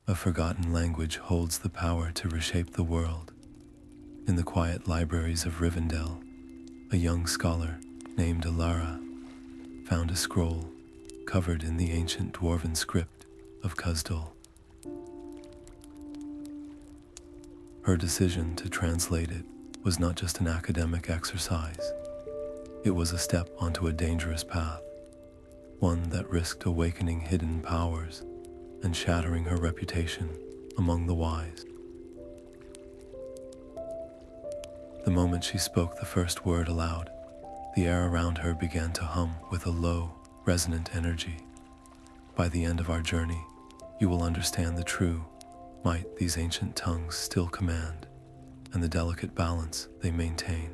A forgotten language holds the power to reshape the world. In the quiet libraries of Rivendell, a young scholar named Alara found a scroll covered in the ancient Dwarven script of Khuzdul. Her decision to translate it was not just an academic exercise. It was a step onto a dangerous path, one that risked awakening hidden powers and shattering her reputation among the wise. The moment she spoke the first word aloud, the air around her began to hum with a low, resonant energy. By the end of our journey, you will understand the true might these ancient tongues still command, and the delicate balance they maintain.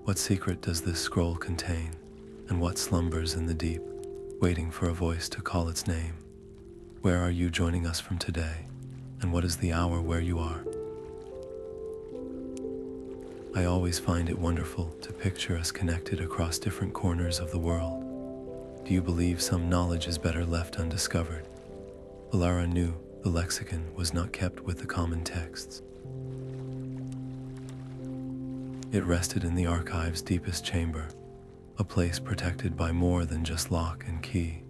What secret does this scroll contain, and what slumbers in the deep, waiting for a voice to call its name? Where are you joining us from today, and what is the hour where you are? I always find it wonderful to picture us connected across different corners of the world. Do you believe some knowledge is better left undiscovered? Alara knew the lexicon was not kept with the common texts. It rested in the archive's deepest chamber, a place protected by more than just lock and key.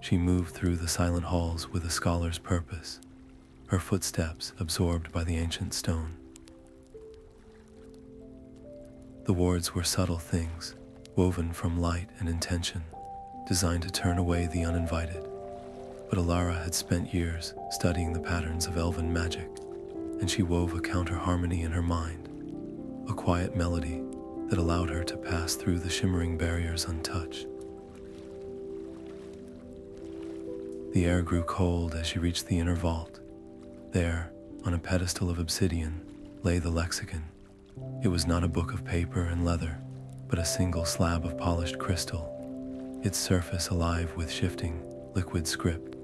She moved through the silent halls with a scholar's purpose, her footsteps absorbed by the ancient stone. The wards were subtle things, woven from light and intention, designed to turn away the uninvited. But Alara had spent years studying the patterns of Elven magic, and she wove a counter-harmony in her mind, a quiet melody that allowed her to pass through the shimmering barriers untouched. The air grew cold as she reached the inner vault. There, on a pedestal of obsidian, lay the lexicon. It was not a book of paper and leather, but a single slab of polished crystal, its surface alive with shifting, liquid script.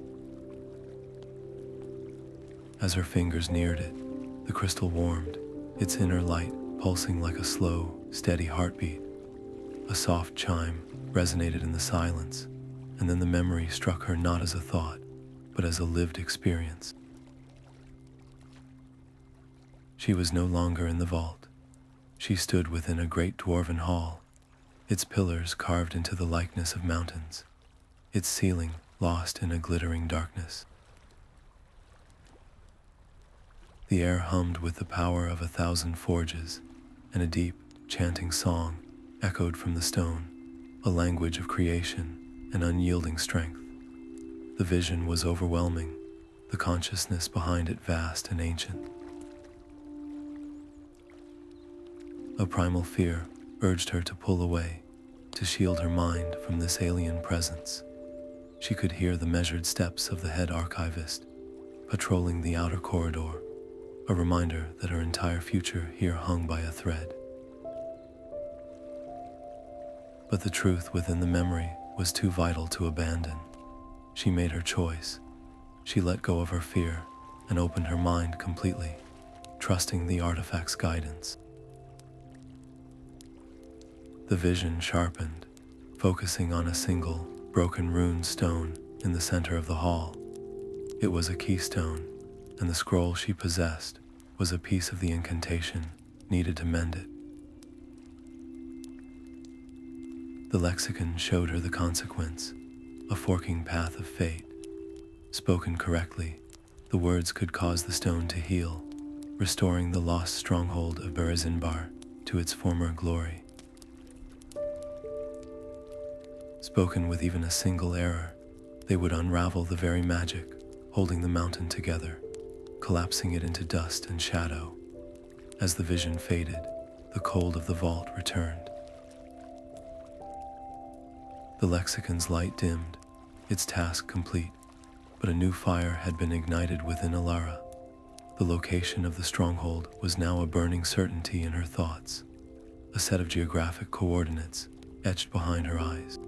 As her fingers neared it, the crystal warmed, its inner light pulsing like a slow, steady heartbeat. A soft chime resonated in the silence, and then the memory struck her not as a thought, but as a lived experience. She was no longer in the vault. She stood within a great dwarven hall, its pillars carved into the likeness of mountains, its ceiling lost in a glittering darkness. The air hummed with the power of 1,000 forges, and a deep, chanting song echoed from the stone, a language of creation and unyielding strength. The vision was overwhelming, the consciousness behind it vast and ancient. A primal fear urged her to pull away, to shield her mind from this alien presence. She could hear the measured steps of the head archivist, patrolling the outer corridor, a reminder that her entire future here hung by a thread. But the truth within the memory was too vital to abandon. She made her choice. She let go of her fear and opened her mind completely, trusting the artifact's guidance. The vision sharpened, focusing on a single, broken rune stone in the center of the hall. It was a keystone, and the scroll she possessed was a piece of the incantation needed to mend it. The lexicon showed her the consequence, a forking path of fate. Spoken correctly, the words could cause the stone to heal, restoring the lost stronghold of Berezimbar to its former glory. Spoken with even a single error, they would unravel the very magic holding the mountain together, collapsing it into dust and shadow. As the vision faded, the cold of the vault returned. The lexicon's light dimmed, its task complete, but a new fire had been ignited within Alara. The location of the stronghold was now a burning certainty in her thoughts, a set of geographic coordinates etched behind her eyes.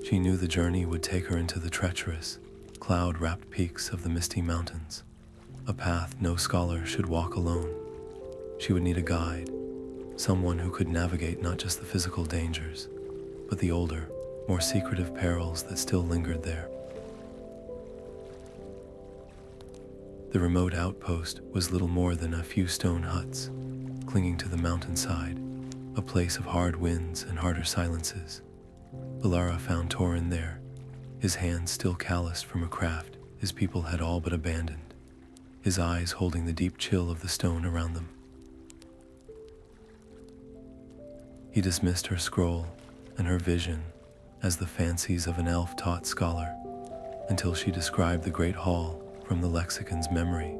She knew the journey would take her into the treacherous, cloud-wrapped peaks of the Misty Mountains, a path no scholar should walk alone. She would need a guide, someone who could navigate not just the physical dangers, but the older, more secretive perils that still lingered there. The remote outpost was little more than a few stone huts, clinging to the mountainside, a place of hard winds and harder silences. Alara found Torin there, his hands still calloused from a craft his people had all but abandoned, his eyes holding the deep chill of the stone around them. He dismissed her scroll and her vision as the fancies of an elf-taught scholar, until she described the great hall from the lexicon's memory.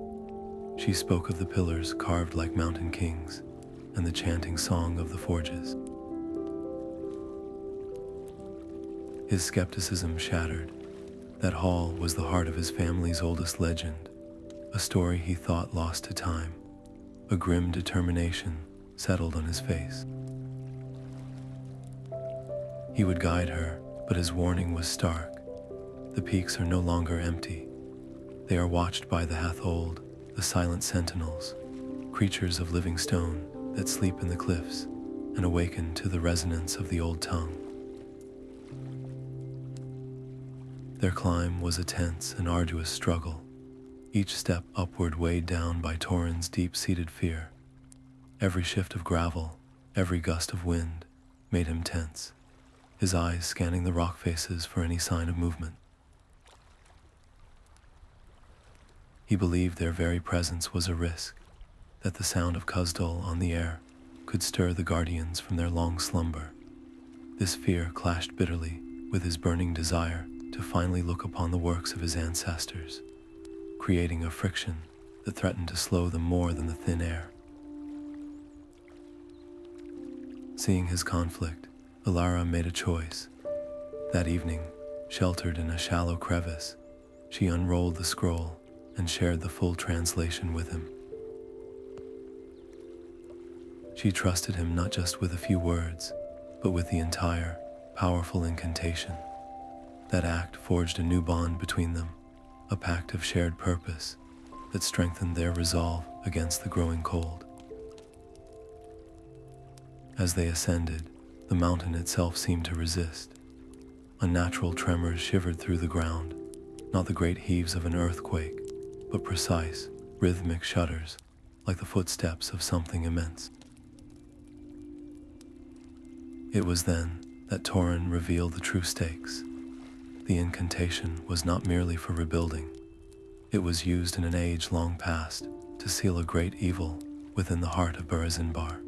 She spoke of the pillars carved like mountain kings and the chanting song of the forges. His skepticism shattered. That hall was the heart of his family's oldest legend, a story he thought lost to time. A grim determination settled on his face. He would guide her, but his warning was stark. The peaks are no longer empty. They are watched by the Hathold, the silent sentinels, creatures of living stone that sleep in the cliffs and awaken to the resonance of the old tongue. Their climb was a tense and arduous struggle, each step upward weighed down by Torin's deep-seated fear. Every shift of gravel, every gust of wind, made him tense, his eyes scanning the rock faces for any sign of movement. He believed their very presence was a risk, that the sound of Khuzdul on the air could stir the guardians from their long slumber. This fear clashed bitterly with his burning desire to finally look upon the works of his ancestors, creating a friction that threatened to slow them more than the thin air. Seeing his conflict, Alara made a choice. That evening, sheltered in a shallow crevice, she unrolled the scroll and shared the full translation with him. She trusted him not just with a few words, but with the entire, powerful incantation. That act forged a new bond between them, a pact of shared purpose that strengthened their resolve against the growing cold. As they ascended, the mountain itself seemed to resist. Unnatural tremors shivered through the ground, not the great heaves of an earthquake, but precise, rhythmic shudders, like the footsteps of something immense. It was then that Torin revealed the true stakes. The incantation was not merely for rebuilding. It was used in an age long past to seal a great evil within the heart of Barazinbar.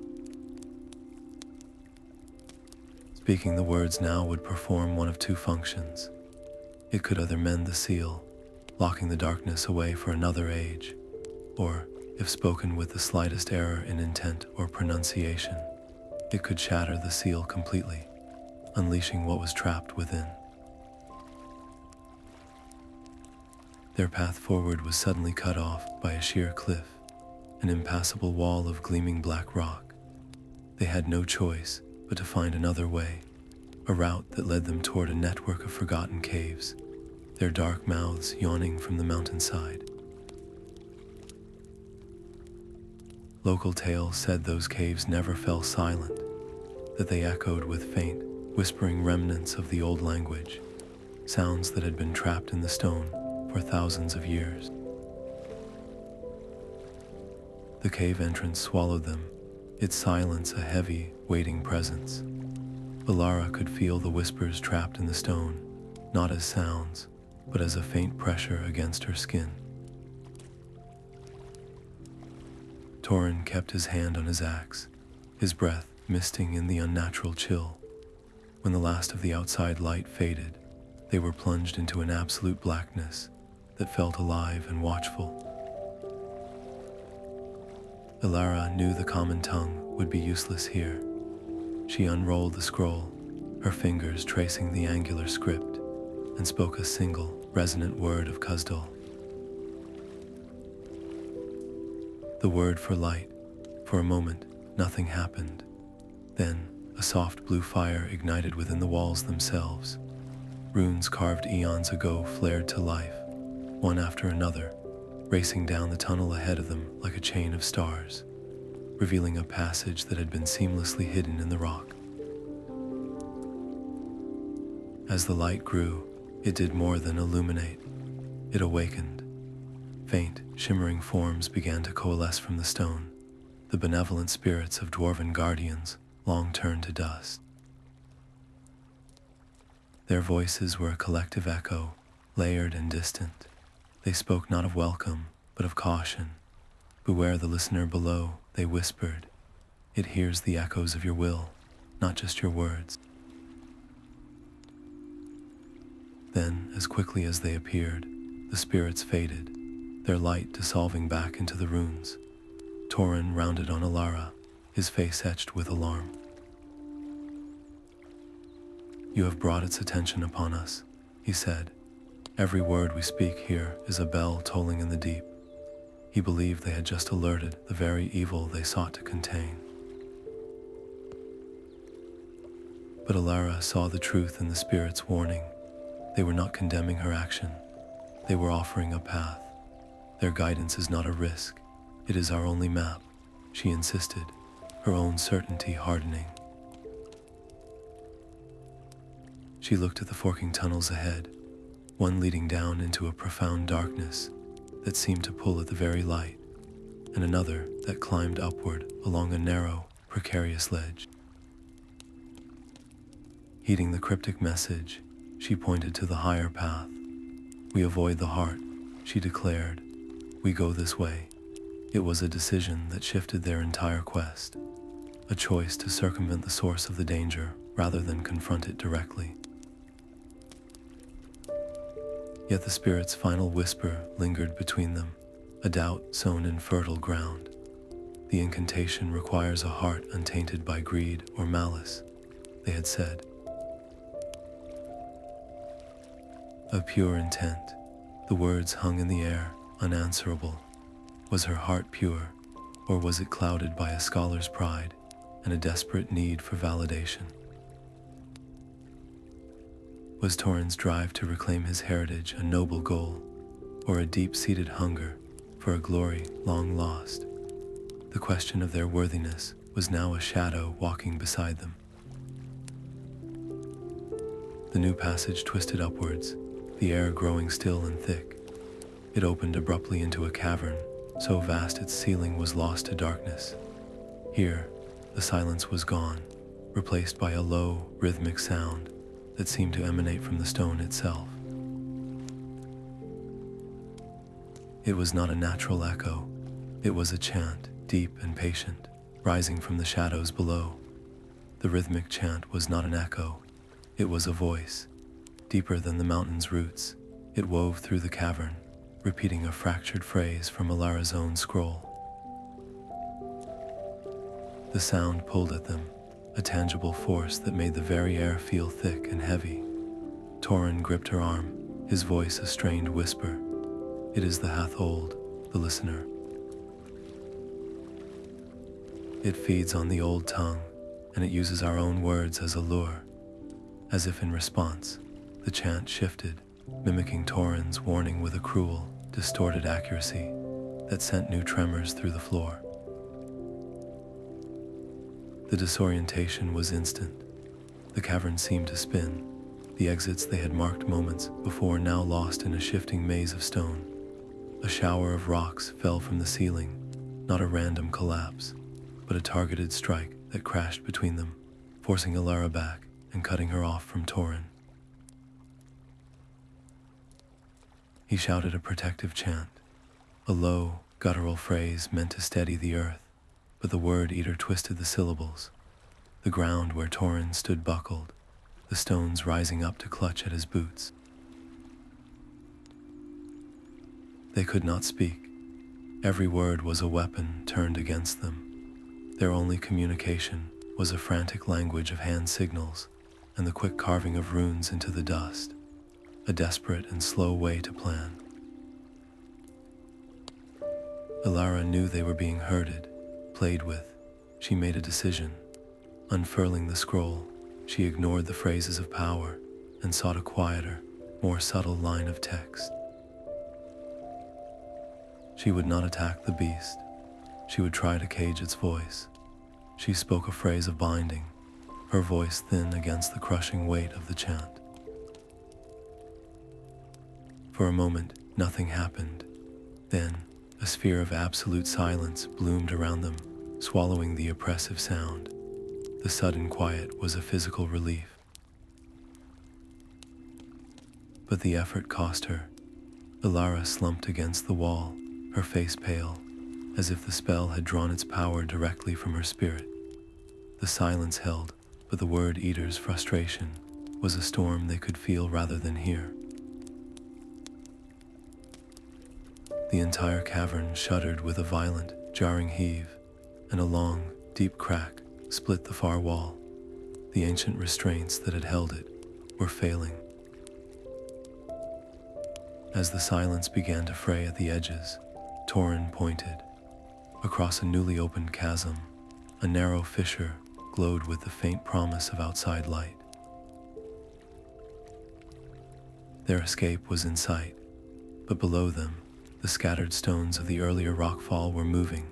Speaking the words now would perform one of two functions. It could either mend the seal, locking the darkness away for another age, or, if spoken with the slightest error in intent or pronunciation, it could shatter the seal completely, unleashing what was trapped within. Their path forward was suddenly cut off by a sheer cliff, an impassable wall of gleaming black rock. They had no choice but to find another way, a route that led them toward a network of forgotten caves, their dark mouths yawning from the mountainside. Local tales said those caves never fell silent, that they echoed with faint, whispering remnants of the old language, sounds that had been trapped in the stone for thousands of years. The cave entrance swallowed them, its silence a heavy, waiting presence. Alara could feel the whispers trapped in the stone, not as sounds, but as a faint pressure against her skin. Torin kept his hand on his axe, his breath misting in the unnatural chill. When the last of the outside light faded, they were plunged into an absolute blackness that felt alive and watchful. Elara knew the common tongue would be useless here. She unrolled the scroll, her fingers tracing the angular script, and spoke a single, resonant word of Khuzdul. The word for light. For a moment, nothing happened. Then, a soft blue fire ignited within the walls themselves. Runes carved eons ago flared to life, one after another, racing down the tunnel ahead of them like a chain of stars, revealing a passage that had been seamlessly hidden in the rock. As the light grew, it did more than illuminate. It awakened. Faint, shimmering forms began to coalesce from the stone, the benevolent spirits of Dwarven guardians, long turned to dust. Their voices were a collective echo, layered and distant. They spoke not of welcome, but of caution. Beware the listener below, they whispered. It hears the echoes of your will, not just your words. Then, as quickly as they appeared, the spirits faded, their light dissolving back into the runes. Torin rounded on Alara, his face etched with alarm. You have brought its attention upon us, he said. Every word we speak here is a bell tolling in the deep. He believed they had just alerted the very evil they sought to contain. But Alara saw the truth in the spirit's warning. They were not condemning her action. They were offering a path. Their guidance is not a risk. It is our only map, she insisted, her own certainty hardening. She looked at the forking tunnels ahead, one leading down into a profound darkness that seemed to pull at the very light, and another that climbed upward along a narrow, precarious ledge. Heeding the cryptic message, she pointed to the higher path. We avoid the heart, she declared. We go this way. It was a decision that shifted their entire quest, a choice to circumvent the source of the danger rather than confront it directly. Yet the spirit's final whisper lingered between them, a doubt sown in fertile ground. The incantation requires a heart untainted by greed or malice, they had said. A pure intent, the words hung in the air, unanswerable. Was her heart pure, or was it clouded by a scholar's pride and a desperate need for validation? Was Torin's drive to reclaim his heritage a noble goal, or a deep-seated hunger for a glory long lost? The question of their worthiness was now a shadow walking beside them. The new passage twisted upwards, the air growing still and thick. It opened abruptly into a cavern, so vast its ceiling was lost to darkness. Here, the silence was gone, replaced by a low, rhythmic sound that seemed to emanate from the stone itself. It was not a natural echo. It was a chant, deep and patient, rising from the shadows below. The rhythmic chant was not an echo. It was a voice. Deeper than the mountain's roots, it wove through the cavern, repeating a fractured phrase from Alara's own scroll. The sound pulled at them, a tangible force that made the very air feel thick and heavy. Torin gripped her arm, his voice a strained whisper. It is the Hathold, the listener. It feeds on the old tongue, and it uses our own words as a lure. As if in response, the chant shifted, mimicking Torin's warning with a cruel, distorted accuracy that sent new tremors through the floor. The disorientation was instant. The cavern seemed to spin, the exits they had marked moments before now lost in a shifting maze of stone. A shower of rocks fell from the ceiling, not a random collapse, but a targeted strike that crashed between them, forcing Elara back and cutting her off from Torin. He shouted a protective chant, a low, guttural phrase meant to steady the earth, but the Word-Eater twisted the syllables. The ground where Torin stood buckled, the stones rising up to clutch at his boots. They could not speak. Every word was a weapon turned against them. Their only communication was a frantic language of hand signals and the quick carving of runes into the dust. A desperate and slow way to plan. Elara knew they were being herded, played with. She made a decision. Unfurling the scroll, she ignored the phrases of power and sought a quieter, more subtle line of text. She would not attack the beast. She would try to cage its voice. She spoke a phrase of binding, her voice thin against the crushing weight of the chant. For a moment, nothing happened. Then, a sphere of absolute silence bloomed around them, swallowing the oppressive sound. The sudden quiet was a physical relief. But the effort cost her. Elara slumped against the wall, her face pale, as if the spell had drawn its power directly from her spirit. The silence held, but the Word-Eater's frustration was a storm they could feel rather than hear. The entire cavern shuddered with a violent, jarring heave, and a long, deep crack split the far wall. The ancient restraints that had held it were failing. As the silence began to fray at the edges, Torin pointed. Across a newly opened chasm, a narrow fissure glowed with the faint promise of outside light. Their escape was in sight, but below them, the scattered stones of the earlier rockfall were moving.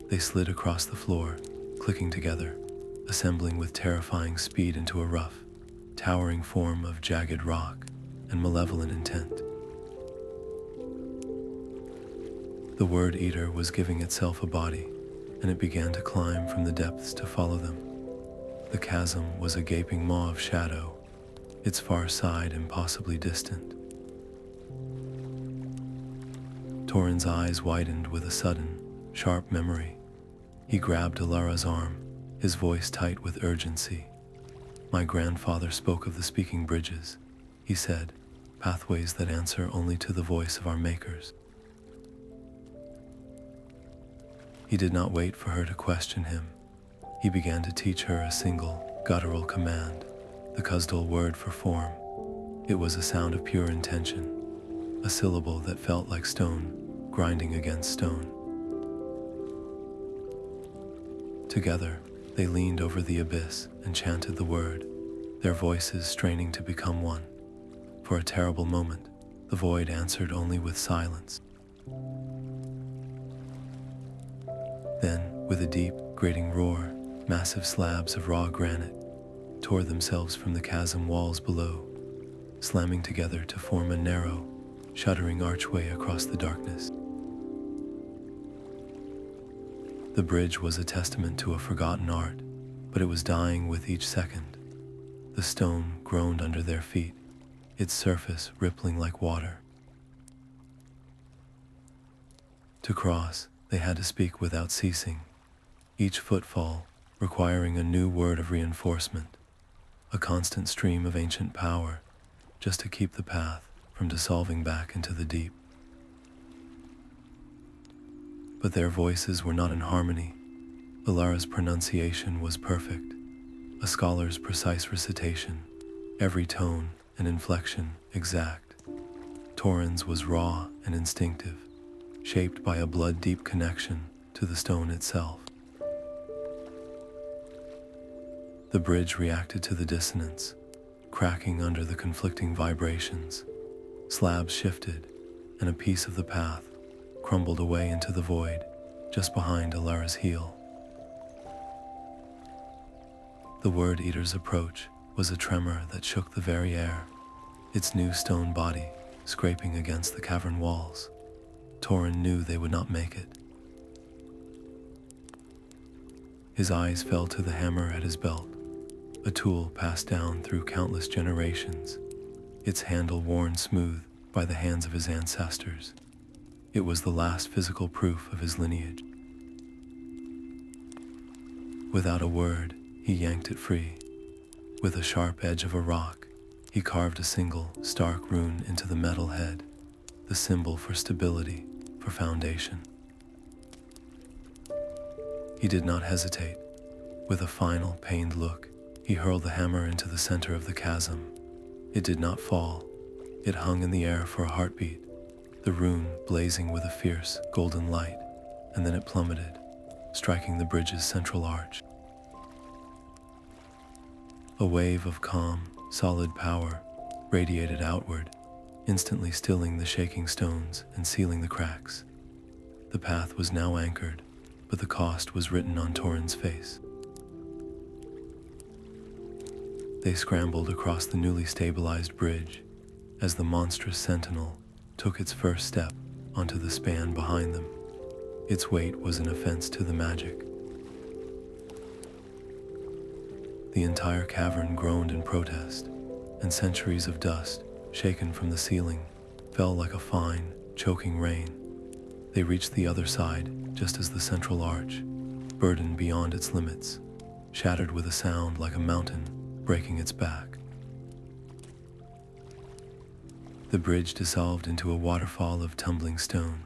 They slid across the floor, clicking together, assembling with terrifying speed into a rough, towering form of jagged rock and malevolent intent. The Word-Eater was giving itself a body, and it began to climb from the depths to follow them. The chasm was a gaping maw of shadow, its far side impossibly distant. Torin's eyes widened with a sudden, sharp memory. He grabbed Alara's arm, his voice tight with urgency. "My grandfather spoke of the speaking bridges," he said, "pathways that answer only to the voice of our makers." He did not wait for her to question him. He began to teach her a single, guttural command, the Khuzdul word for form. It was a sound of pure intention, a syllable that felt like stone, grinding against stone. Together, they leaned over the abyss and chanted the word, their voices straining to become one. For a terrible moment, the void answered only with silence. Then, with a deep, grating roar, massive slabs of raw granite tore themselves from the chasm walls below, slamming together to form a narrow, shuddering archway across the darkness. The bridge was a testament to a forgotten art, but it was dying with each second. The stone groaned under their feet, its surface rippling like water. To cross, they had to speak without ceasing, each footfall requiring a new word of reinforcement, a constant stream of ancient power, just to keep the path from dissolving back into the deep. But their voices were not in harmony. Alara's pronunciation was perfect, a scholar's precise recitation, every tone and inflection exact. Torin's was raw and instinctive, shaped by a blood-deep connection to the stone itself. The bridge reacted to the dissonance, cracking under the conflicting vibrations. Slabs shifted, and a piece of the path crumbled away into the void just behind Alara's heel. The Word-Eater's approach was a tremor that shook the very air, its new stone body scraping against the cavern walls. Torin knew they would not make it. His eyes fell to the hammer at his belt, a tool passed down through countless generations, its handle worn smooth by the hands of his ancestors. It was the last physical proof of his lineage. Without a word, he yanked it free. With the sharp edge of a rock, he carved a single, stark rune into the metal head, the symbol for stability, for foundation. He did not hesitate. With a final, pained look, he hurled the hammer into the center of the chasm. It did not fall. It hung in the air for a heartbeat, the rune blazing with a fierce, golden light, and then it plummeted, striking the bridge's central arch. A wave of calm, solid power radiated outward, instantly stilling the shaking stones and sealing the cracks. The path was now anchored, but the cost was written on Torin's face. They scrambled across the newly stabilized bridge as the monstrous Sentinel took its first step onto the span behind them. Its weight was an offense to the magic. The entire cavern groaned in protest, and centuries of dust, shaken from the ceiling, fell like a fine, choking rain. They reached the other side just as the central arch, burdened beyond its limits, shattered with a sound like a mountain breaking its back. The bridge dissolved into a waterfall of tumbling stone.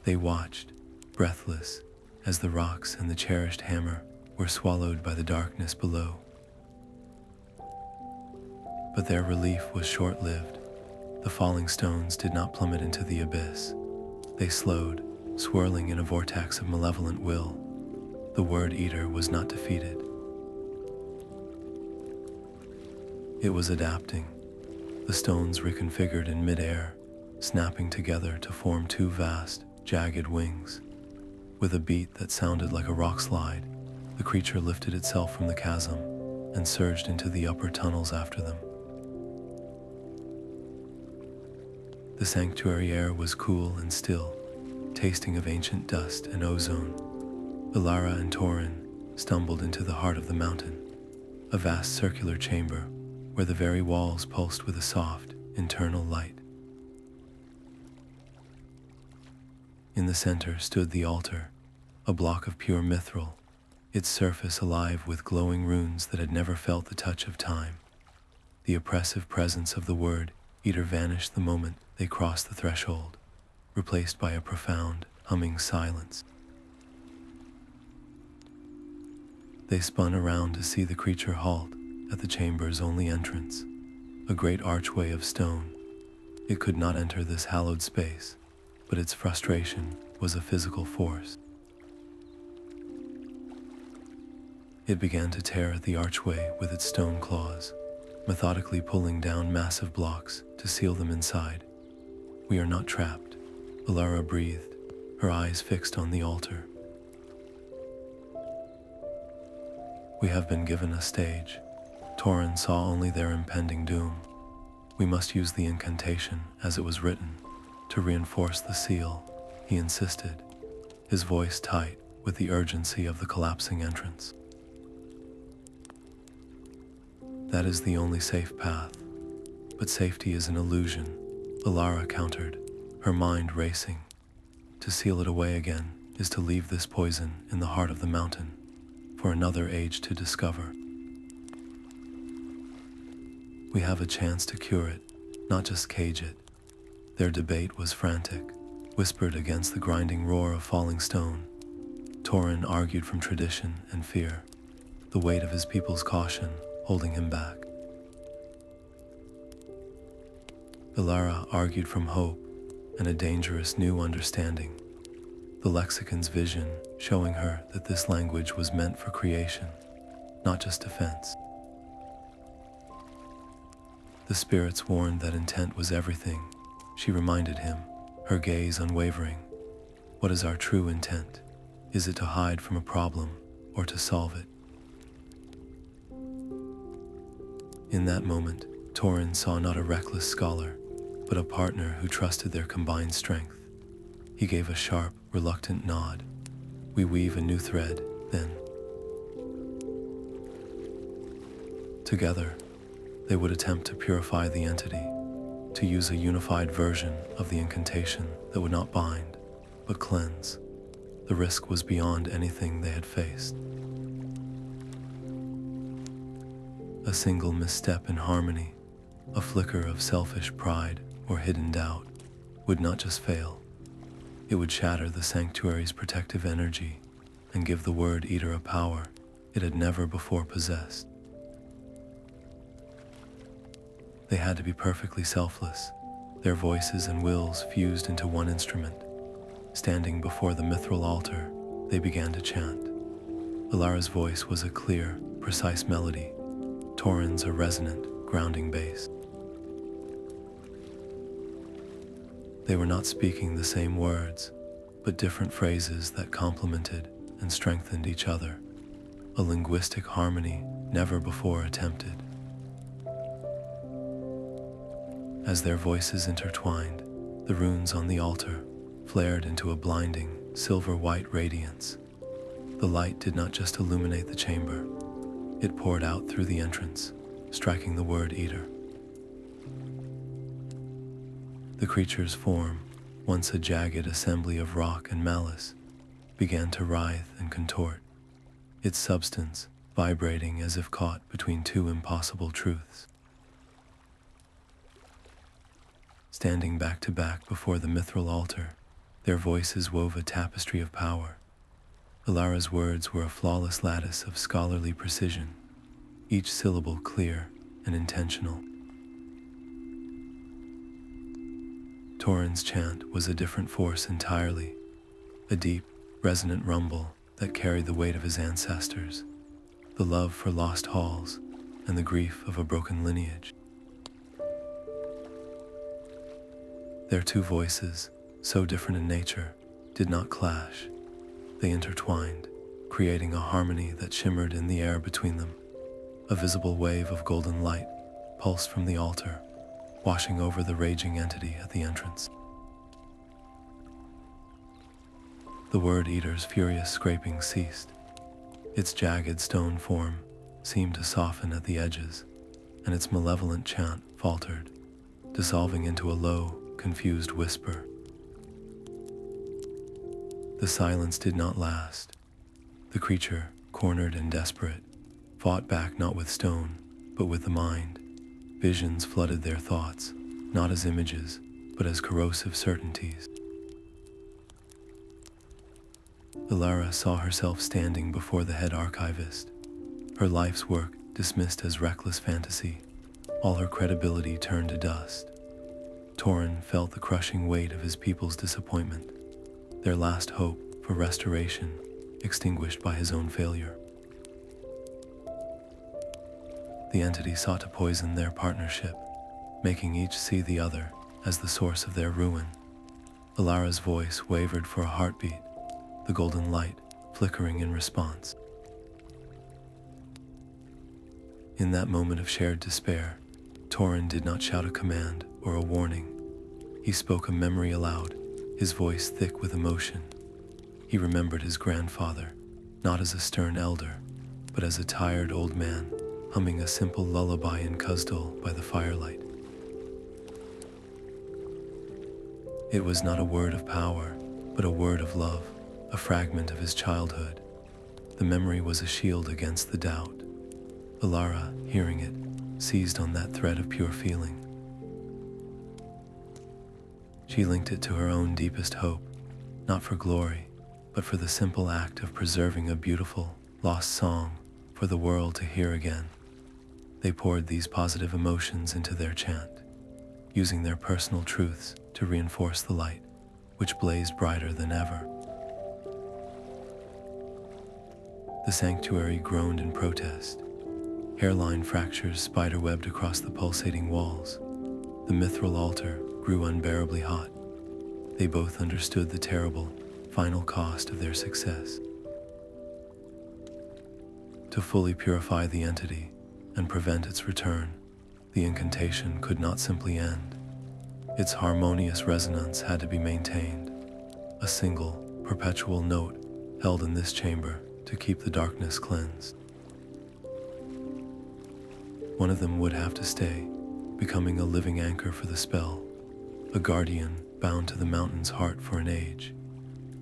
They watched, breathless, as the rocks and the cherished hammer were swallowed by the darkness below. But their relief was short-lived. The falling stones did not plummet into the abyss. They slowed, swirling in a vortex of malevolent will. The Word-Eater was not defeated. It was adapting. The stones reconfigured in mid-air, snapping together to form two vast, jagged wings. With a beat that sounded like a rock slide, the creature lifted itself from the chasm and surged into the upper tunnels after them. The sanctuary air was cool and still, tasting of ancient dust and ozone. Elara and Torin stumbled into the heart of the mountain, a vast circular chamber where the very walls pulsed with a soft, internal light. In the center stood the altar, a block of pure mithril, its surface alive with glowing runes that had never felt the touch of time. The oppressive presence of the Word-Eater vanished the moment they crossed the threshold, replaced by a profound, humming silence. They spun around to see the creature halt at the chamber's only entrance, a great archway of stone. It could not enter this hallowed space, but its frustration was a physical force. It began to tear at the archway with its stone claws, methodically pulling down massive blocks to seal them inside. "We are not trapped," Alara breathed, her eyes fixed on the altar. "We have been given a stage." Torin saw only their impending doom. "We must use the incantation as it was written, to reinforce the seal," he insisted, his voice tight with the urgency of the collapsing entrance. "That is the only safe path, but safety is an illusion," Alara countered, her mind racing. "To seal it away again is to leave this poison in the heart of the mountain, for another age to discover. We have a chance to cure it, not just cage it." Their debate was frantic, whispered against the grinding roar of falling stone. Torin argued from tradition and fear, the weight of his people's caution holding him back. Elara argued from hope and a dangerous new understanding, the lexicon's vision showing her that this language was meant for creation, not just defense. The spirits warned that intent was everything, she reminded him, her gaze unwavering. "What is our true intent? Is it to hide from a problem or to solve it?" In that moment, Torin saw not a reckless scholar, but a partner who trusted their combined strength. He gave a sharp, reluctant nod. "We weave a new thread, then." Together, they would attempt to purify the entity, to use a unified version of the incantation that would not bind, but cleanse. The risk was beyond anything they had faced. A single misstep in harmony, a flicker of selfish pride or hidden doubt, would not just fail. It would shatter the sanctuary's protective energy and give the Word-Eater a power it had never before possessed. They had to be perfectly selfless, their voices and wills fused into one instrument. Standing before the mithril altar, they began to chant. Alara's voice was a clear, precise melody, Torin's a resonant, grounding bass. They were not speaking the same words, but different phrases that complemented and strengthened each other, a linguistic harmony never before attempted. As their voices intertwined, The runes on the altar flared into a blinding, silver-white radiance. The light did not just illuminate the chamber, it poured out through the entrance, striking the Word-Eater. The creature's form, once a jagged assembly of rock and malice, began to writhe and contort, its substance vibrating as if caught between two impossible truths. Standing back to back before the mithril altar, their voices wove a tapestry of power. Alara's words were a flawless lattice of scholarly precision, each syllable clear and intentional. Torin's chant was a different force entirely, a deep, resonant rumble that carried the weight of his ancestors, the love for lost halls, and the grief of a broken lineage. Their two voices, so different in nature, did not clash. They intertwined, creating a harmony that shimmered in the air between them. A visible wave of golden light pulsed from the altar, washing over the raging entity at the entrance. The Word-Eater's furious scraping ceased. Its jagged stone form seemed to soften at the edges, and its malevolent chant faltered, dissolving into a low, confused whisper. The silence did not last. The creature, cornered and desperate, fought back not with stone, but with the mind. Visions flooded their thoughts, not as images, but as corrosive certainties. Elara saw herself standing before the head archivist, her life's work dismissed as reckless fantasy, all her credibility turned to dust. Torin felt the crushing weight of his people's disappointment, their last hope for restoration extinguished by his own failure. The entity sought to poison their partnership, making each see the other as the source of their ruin. Alara's voice wavered for a heartbeat, the golden light flickering in response. In that moment of shared despair, Torin did not shout a command or a warning. He spoke a memory aloud, his voice thick with emotion. He remembered his grandfather, not as a stern elder, but as a tired old man, humming a simple lullaby in Khuzdul by the firelight. It was not a word of power, but a word of love, a fragment of his childhood. The memory was a shield against the doubt. Alara, hearing it, seized on that thread of pure feeling. She linked it to her own deepest hope, not for glory, but for the simple act of preserving a beautiful, lost song for the world to hear again. They poured these positive emotions into their chant, using their personal truths to reinforce the light, which blazed brighter than ever. The sanctuary groaned in protest. Hairline fractures spiderwebbed across the pulsating walls. The mithril altar grew unbearably hot. They both understood the terrible, final cost of their success. To fully purify the entity and prevent its return, the incantation could not simply end. Its harmonious resonance had to be maintained, a single, perpetual note held in this chamber to keep the darkness cleansed. One of them would have to stay, becoming a living anchor for the spell, a guardian bound to the mountain's heart for an age.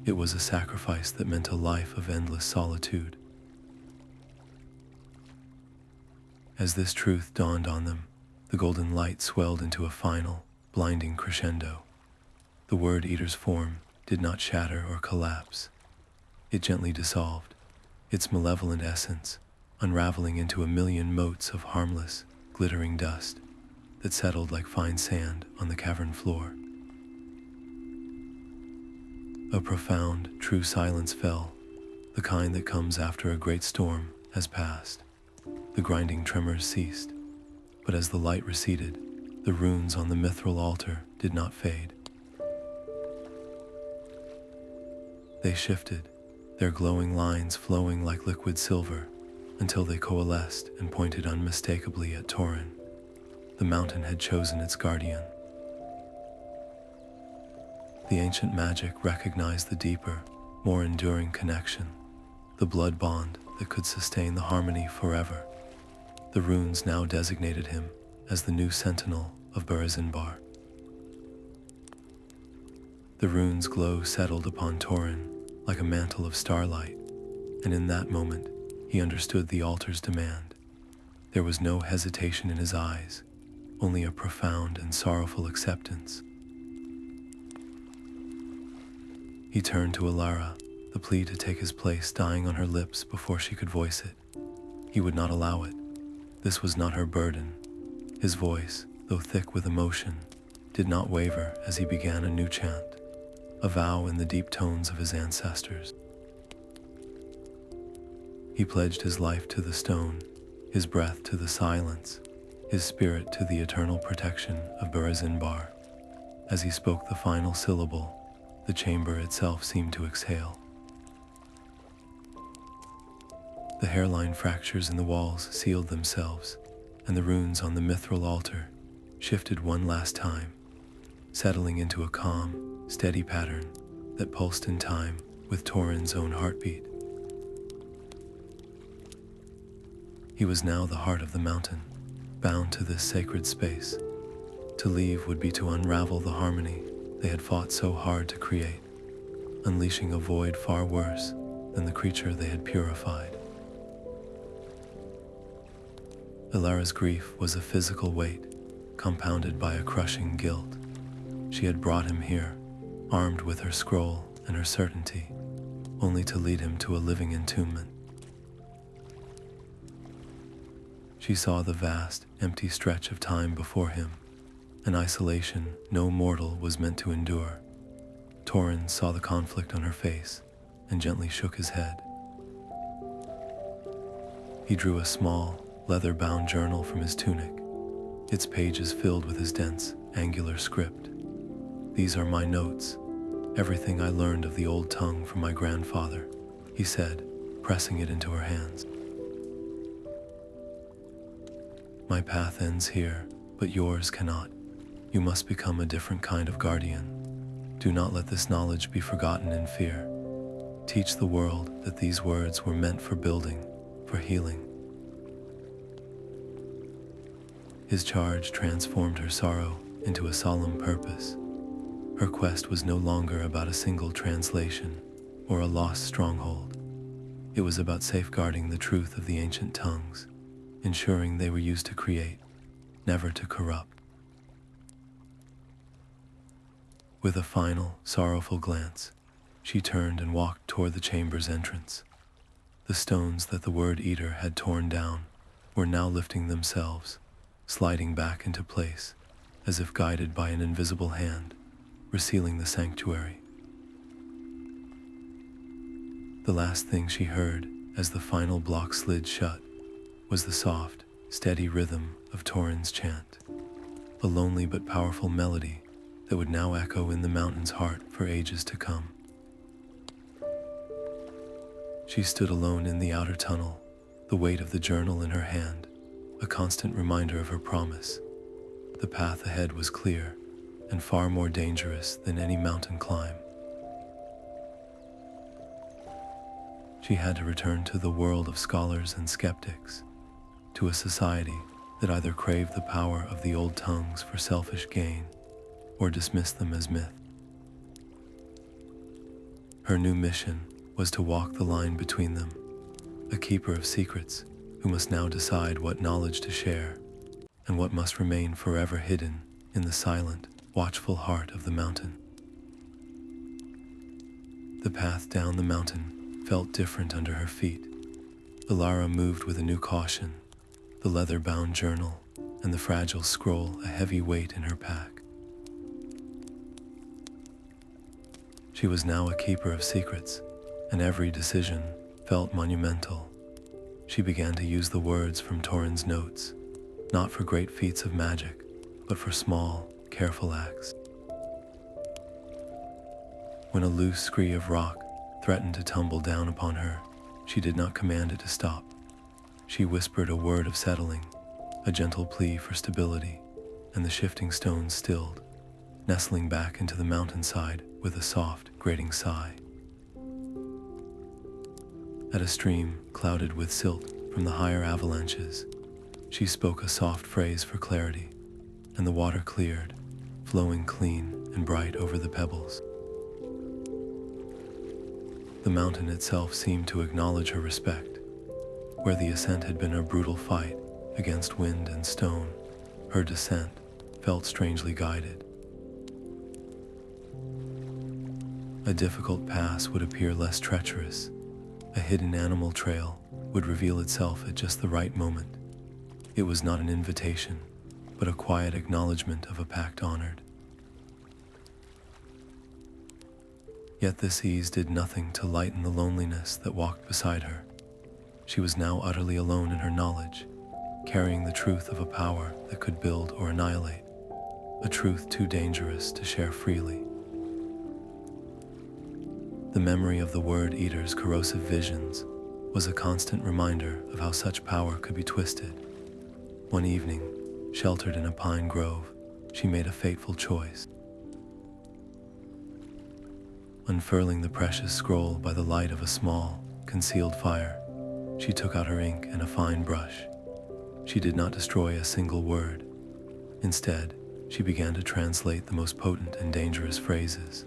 It was a sacrifice that meant a life of endless solitude. As this truth dawned on them, the golden light swelled into a final, blinding crescendo. The Word-Eater's form did not shatter or collapse. It gently dissolved, its malevolent essence unraveling into a million motes of harmless, glittering dust that settled like fine sand on the cavern floor. A profound, true silence fell, the kind that comes after a great storm has passed. The grinding tremors ceased, but as the light receded, the runes on the mithril altar did not fade. They shifted, their glowing lines flowing like liquid silver, until they coalesced and pointed unmistakably at Torin. The mountain had chosen its guardian. The ancient magic recognized the deeper, more enduring connection, the blood bond that could sustain the harmony forever. The runes now designated him as the new Sentinel of Burizinbar. The rune's glow settled upon Torin like a mantle of starlight, and in that moment he understood the altar's demand. There was no hesitation in his eyes, only a profound and sorrowful acceptance. He turned to Alara, the plea to take his place dying on her lips before she could voice it. He would not allow it. This was not her burden. His voice, though thick with emotion, did not waver as he began a new chant, a vow in the deep tones of his ancestors. He pledged his life to the stone, his breath to the silence, his spirit to the eternal protection of Burizinbar. As he spoke the final syllable, the chamber itself seemed to exhale. The hairline fractures in the walls sealed themselves, and the runes on the mithril altar shifted one last time, settling into a calm, steady pattern that pulsed in time with Torin's own heartbeat. He was now the heart of the mountain, bound to this sacred space. To leave would be to unravel the harmony they had fought so hard to create, unleashing a void far worse than the creature they had purified. Elara's grief was a physical weight, compounded by a crushing guilt. She had brought him here, armed with her scroll and her certainty, only to lead him to a living entombment. She saw the vast, empty stretch of time before him, an isolation no mortal was meant to endure. Torin saw the conflict on her face and gently shook his head. He drew a small, leather-bound journal from his tunic, its pages filled with his dense, angular script. "These are my notes, everything I learned of the old tongue from my grandfather," he said, pressing it into her hands. "My path ends here, but yours cannot. You must become a different kind of guardian. Do not let this knowledge be forgotten in fear. Teach the world that these words were meant for building, for healing." His charge transformed her sorrow into a solemn purpose. Her quest was no longer about a single translation or a lost stronghold. It was about safeguarding the truth of the ancient tongues, ensuring they were used to create, never to corrupt. With a final, sorrowful glance, she turned and walked toward the chamber's entrance. The stones that the Word-Eater had torn down were now lifting themselves, sliding back into place, as if guided by an invisible hand, resealing the sanctuary. The last thing she heard, as the final block slid shut, was the soft, steady rhythm of Torin's chant, a lonely but powerful melody that would now echo in the mountain's heart for ages to come. She stood alone in the outer tunnel, the weight of the journal in her hand, a constant reminder of her promise. The path ahead was clear, and far more dangerous than any mountain climb. She had to return to the world of scholars and skeptics, to a society that either craved the power of the old tongues for selfish gain or dismissed them as myth. Her new mission was to walk the line between them, a keeper of secrets who must now decide what knowledge to share and what must remain forever hidden in the silent, watchful heart of the mountain. The path down the mountain felt different under her feet. Alara moved with a new caution, the leather-bound journal and the fragile scroll a heavy weight in her pack. She was now a keeper of secrets, and every decision felt monumental. She began to use the words from Torin's notes, not for great feats of magic, but for small, careful acts. When a loose scree of rock threatened to tumble down upon her, she did not command it to stop. She whispered a word of settling, a gentle plea for stability, and the shifting stones stilled, nestling back into the mountainside with a soft, grating sigh. At a stream clouded with silt from the higher avalanches, she spoke a soft phrase for clarity, and the water cleared, flowing clean and bright over the pebbles. The mountain itself seemed to acknowledge her respect. Where the ascent had been a brutal fight against wind and stone, her descent felt strangely guided. A difficult pass would appear less treacherous. A hidden animal trail would reveal itself at just the right moment. It was not an invitation, but a quiet acknowledgement of a pact honored. Yet this ease did nothing to lighten the loneliness that walked beside her. She was now utterly alone in her knowledge, carrying the truth of a power that could build or annihilate, a truth too dangerous to share freely. The memory of the Word-Eater's corrosive visions was a constant reminder of how such power could be twisted. One evening, sheltered in a pine grove, she made a fateful choice. Unfurling the precious scroll by the light of a small, concealed fire, she took out her ink and a fine brush. She did not destroy a single word. Instead, she began to translate the most potent and dangerous phrases,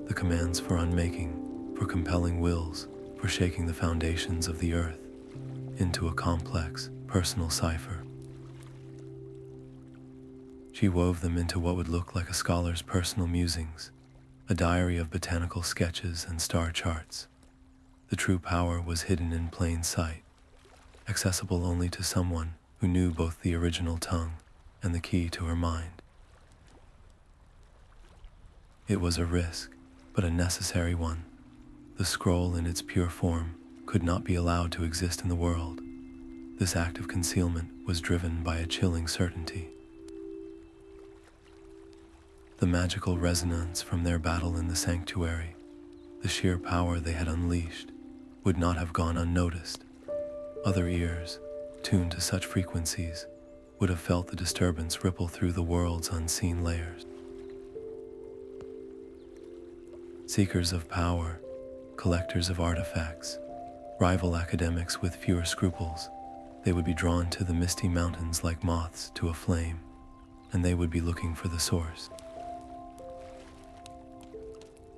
the commands for unmaking, for compelling wills, for shaking the foundations of the earth, into a complex, personal cipher. She wove them into what would look like a scholar's personal musings, a diary of botanical sketches and star charts. The true power was hidden in plain sight, accessible only to someone who knew both the original tongue and the key to her mind. It was a risk, but a necessary one. The scroll in its pure form could not be allowed to exist in the world. This act of concealment was driven by a chilling certainty. The magical resonance from their battle in the sanctuary, the sheer power they had unleashed, would not have gone unnoticed. Other ears, tuned to such frequencies, would have felt the disturbance ripple through the world's unseen layers. Seekers of power, collectors of artifacts, rival academics with fewer scruples, they would be drawn to the misty mountains like moths to a flame, and they would be looking for the source.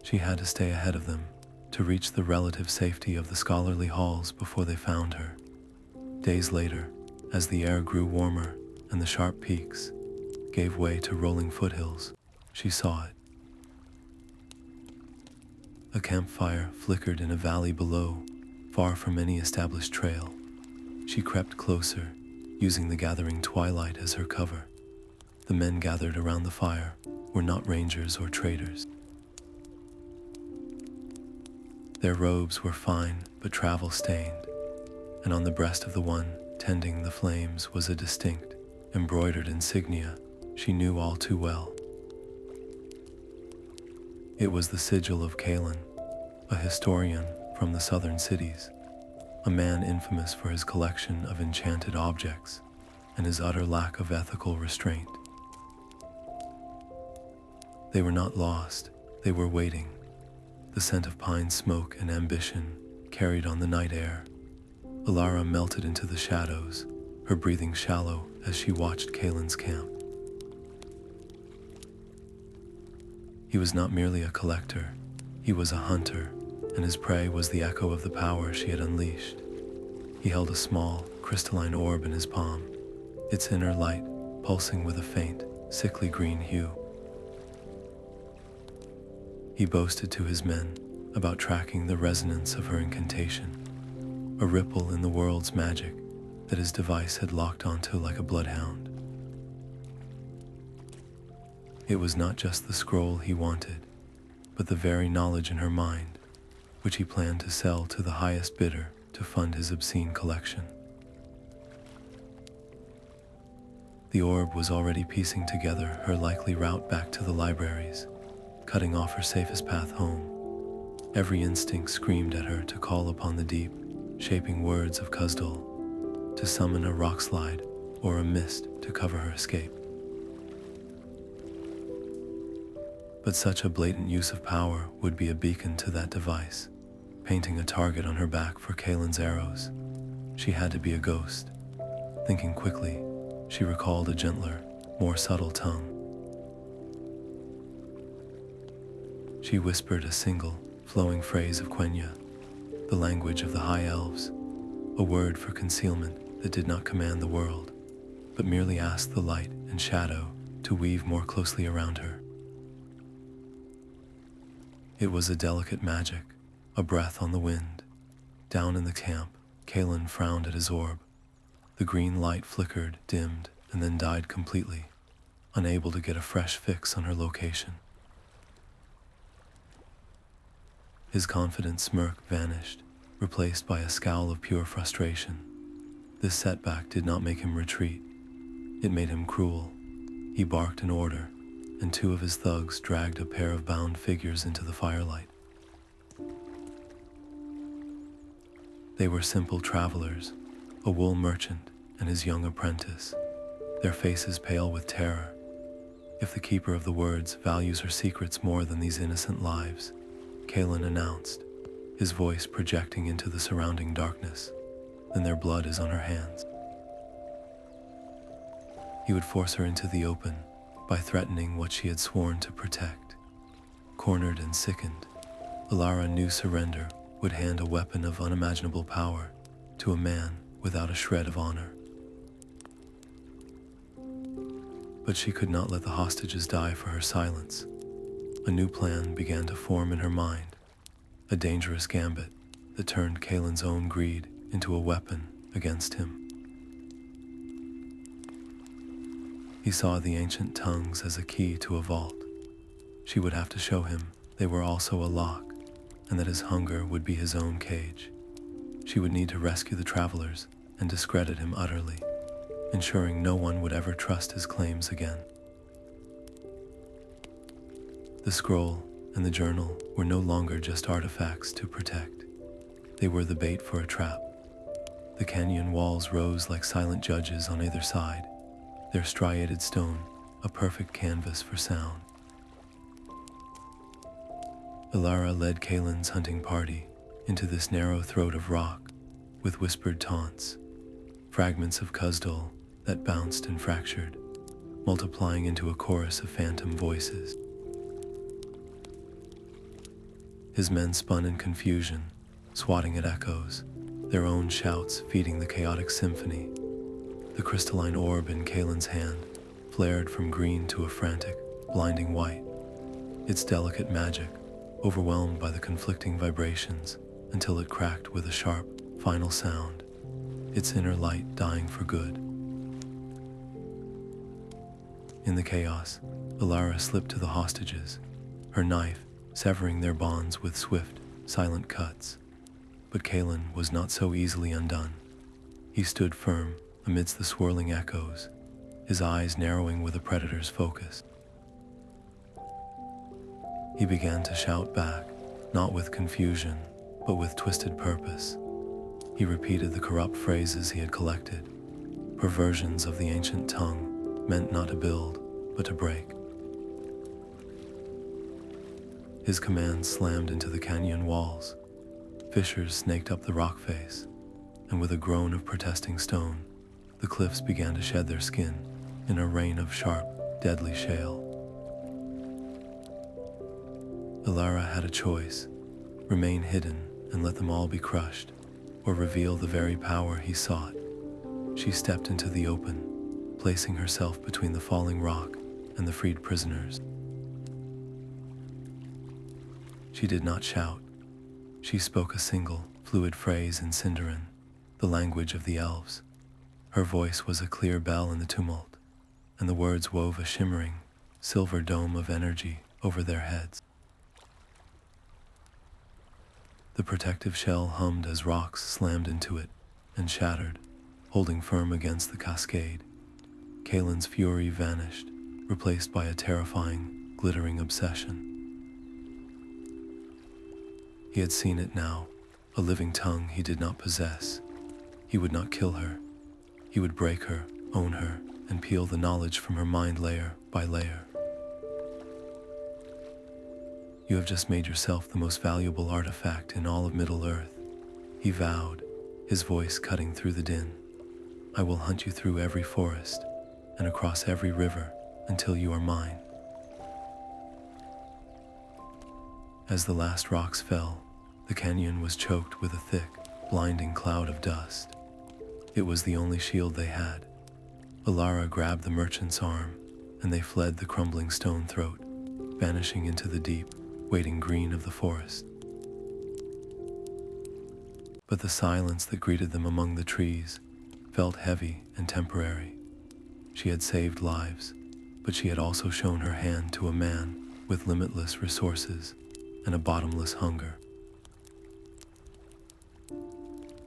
She had to stay ahead of them, to reach the relative safety of the scholarly halls before they found her. Days later, as the air grew warmer and the sharp peaks gave way to rolling foothills, she saw it. A campfire flickered in a valley below, far from any established trail. She crept closer, using the gathering twilight as her cover. The men gathered around the fire were not rangers or traders. Their robes were fine but travel-stained, and on the breast of the one tending the flames was a distinct, embroidered insignia she knew all too well. It was the sigil of Kalin, a historian from the southern cities, a man infamous for his collection of enchanted objects and his utter lack of ethical restraint. They were not lost, they were waiting. The scent of pine smoke and ambition carried on the night air. Alara melted into the shadows, her breathing shallow as she watched Kalin's camp. He was not merely a collector, he was a hunter, and his prey was the echo of the power she had unleashed. He held a small, crystalline orb in his palm, its inner light pulsing with a faint, sickly green hue. He boasted to his men about tracking the resonance of her incantation, a ripple in the world's magic that his device had locked onto like a bloodhound. It was not just the scroll he wanted, but the very knowledge in her mind, which he planned to sell to the highest bidder to fund his obscene collection. The orb was already piecing together her likely route back to the libraries, cutting off her safest path home. Every instinct screamed at her to call upon the deep, shaping words of Khuzdul, to summon a rockslide or a mist to cover her escape. But such a blatant use of power would be a beacon to that device, painting a target on her back for Kalin's arrows. She had to be a ghost. Thinking quickly, she recalled a gentler, more subtle tongue. She whispered a single, flowing phrase of Quenya, the language of the High Elves, a word for concealment that did not command the world, but merely asked the light and shadow to weave more closely around her. It was a delicate magic, a breath on the wind. Down in the camp, Kalin frowned at his orb. The green light flickered, dimmed, and then died completely, unable to get a fresh fix on her location. His confident smirk vanished, replaced by a scowl of pure frustration. This setback did not make him retreat. It made him cruel. He barked an order, and two of his thugs dragged a pair of bound figures into the firelight. They were simple travelers, a wool merchant and his young apprentice, their faces pale with terror. If the Keeper of the Words values her secrets more than these innocent lives, Kalin announced, his voice projecting into the surrounding darkness, then their blood is on her hands. He would force her into the open by threatening what she had sworn to protect. Cornered and sickened, Alara knew surrender would hand a weapon of unimaginable power to a man without a shred of honor. But she could not let the hostages die for her silence. A new plan began to form in her mind, a dangerous gambit that turned Kalin's own greed into a weapon against him. He saw the ancient tongues as a key to a vault. She would have to show him they were also a lock, and that his hunger would be his own cage. She would need to rescue the travelers and discredit him utterly, ensuring no one would ever trust his claims again. The scroll and the journal were no longer just artifacts to protect. They were the bait for a trap. The canyon walls rose like silent judges on either side, their striated stone a perfect canvas for sound. Elara led Kalin's hunting party into this narrow throat of rock with whispered taunts, fragments of Kuzdul that bounced and fractured, multiplying into a chorus of phantom voices. His men spun in confusion, swatting at echoes, their own shouts feeding the chaotic symphony. The crystalline orb in Kalin's hand flared from green to a frantic, blinding white, its delicate magic overwhelmed by the conflicting vibrations until it cracked with a sharp, final sound, its inner light dying for good. In the chaos, Alara slipped to the hostages, her knife severing their bonds with swift, silent cuts. But Kalin was not so easily undone. He stood firm amidst the swirling echoes, his eyes narrowing with a predator's focus. He began to shout back, not with confusion, but with twisted purpose. He repeated the corrupt phrases he had collected, perversions of the ancient tongue meant not to build, but to break. His commands slammed into the canyon walls. Fissures snaked up the rock face, and with a groan of protesting stone, the cliffs began to shed their skin in a rain of sharp, deadly shale. Elara had a choice: remain hidden and let them all be crushed, or reveal the very power he sought. She stepped into the open, placing herself between the falling rock and the freed prisoners. She did not shout. She spoke a single, fluid phrase in Sindarin, the language of the Elves. Her voice was a clear bell in the tumult, and the words wove a shimmering, silver dome of energy over their heads. The protective shell hummed as rocks slammed into it and shattered, holding firm against the cascade. Kalin's fury vanished, replaced by a terrifying, glittering obsession. He had seen it now, a living tongue he did not possess. He would not kill her. He would break her, own her, and peel the knowledge from her mind layer by layer. You have just made yourself the most valuable artifact in all of Middle-earth, he vowed, his voice cutting through the din. I will hunt you through every forest and across every river until you are mine. As the last rocks fell, the canyon was choked with a thick, blinding cloud of dust. It was the only shield they had. Alara grabbed the merchant's arm, and they fled the crumbling stone throat, vanishing into the deep, waiting green of the forest. But the silence that greeted them among the trees felt heavy and temporary. She had saved lives, but she had also shown her hand to a man with limitless resources and a bottomless hunger.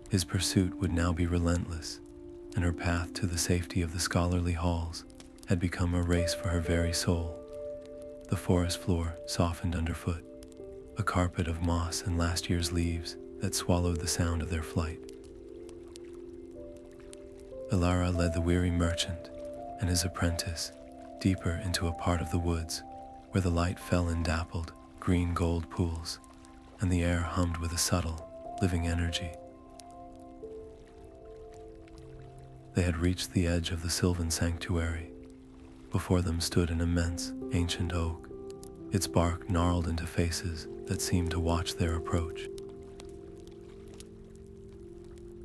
His pursuit would now be relentless, and her path to the safety of the scholarly halls had become a race for her very soul. The forest floor softened underfoot, a carpet of moss and last year's leaves that swallowed the sound of their flight. Elara led the weary merchant and his apprentice deeper into a part of the woods where the light fell in dappled, green-gold pools, and the air hummed with a subtle, living energy. They had reached the edge of the Sylvan Sanctuary. Before them stood an immense, ancient oak, its bark gnarled into faces that seemed to watch their approach.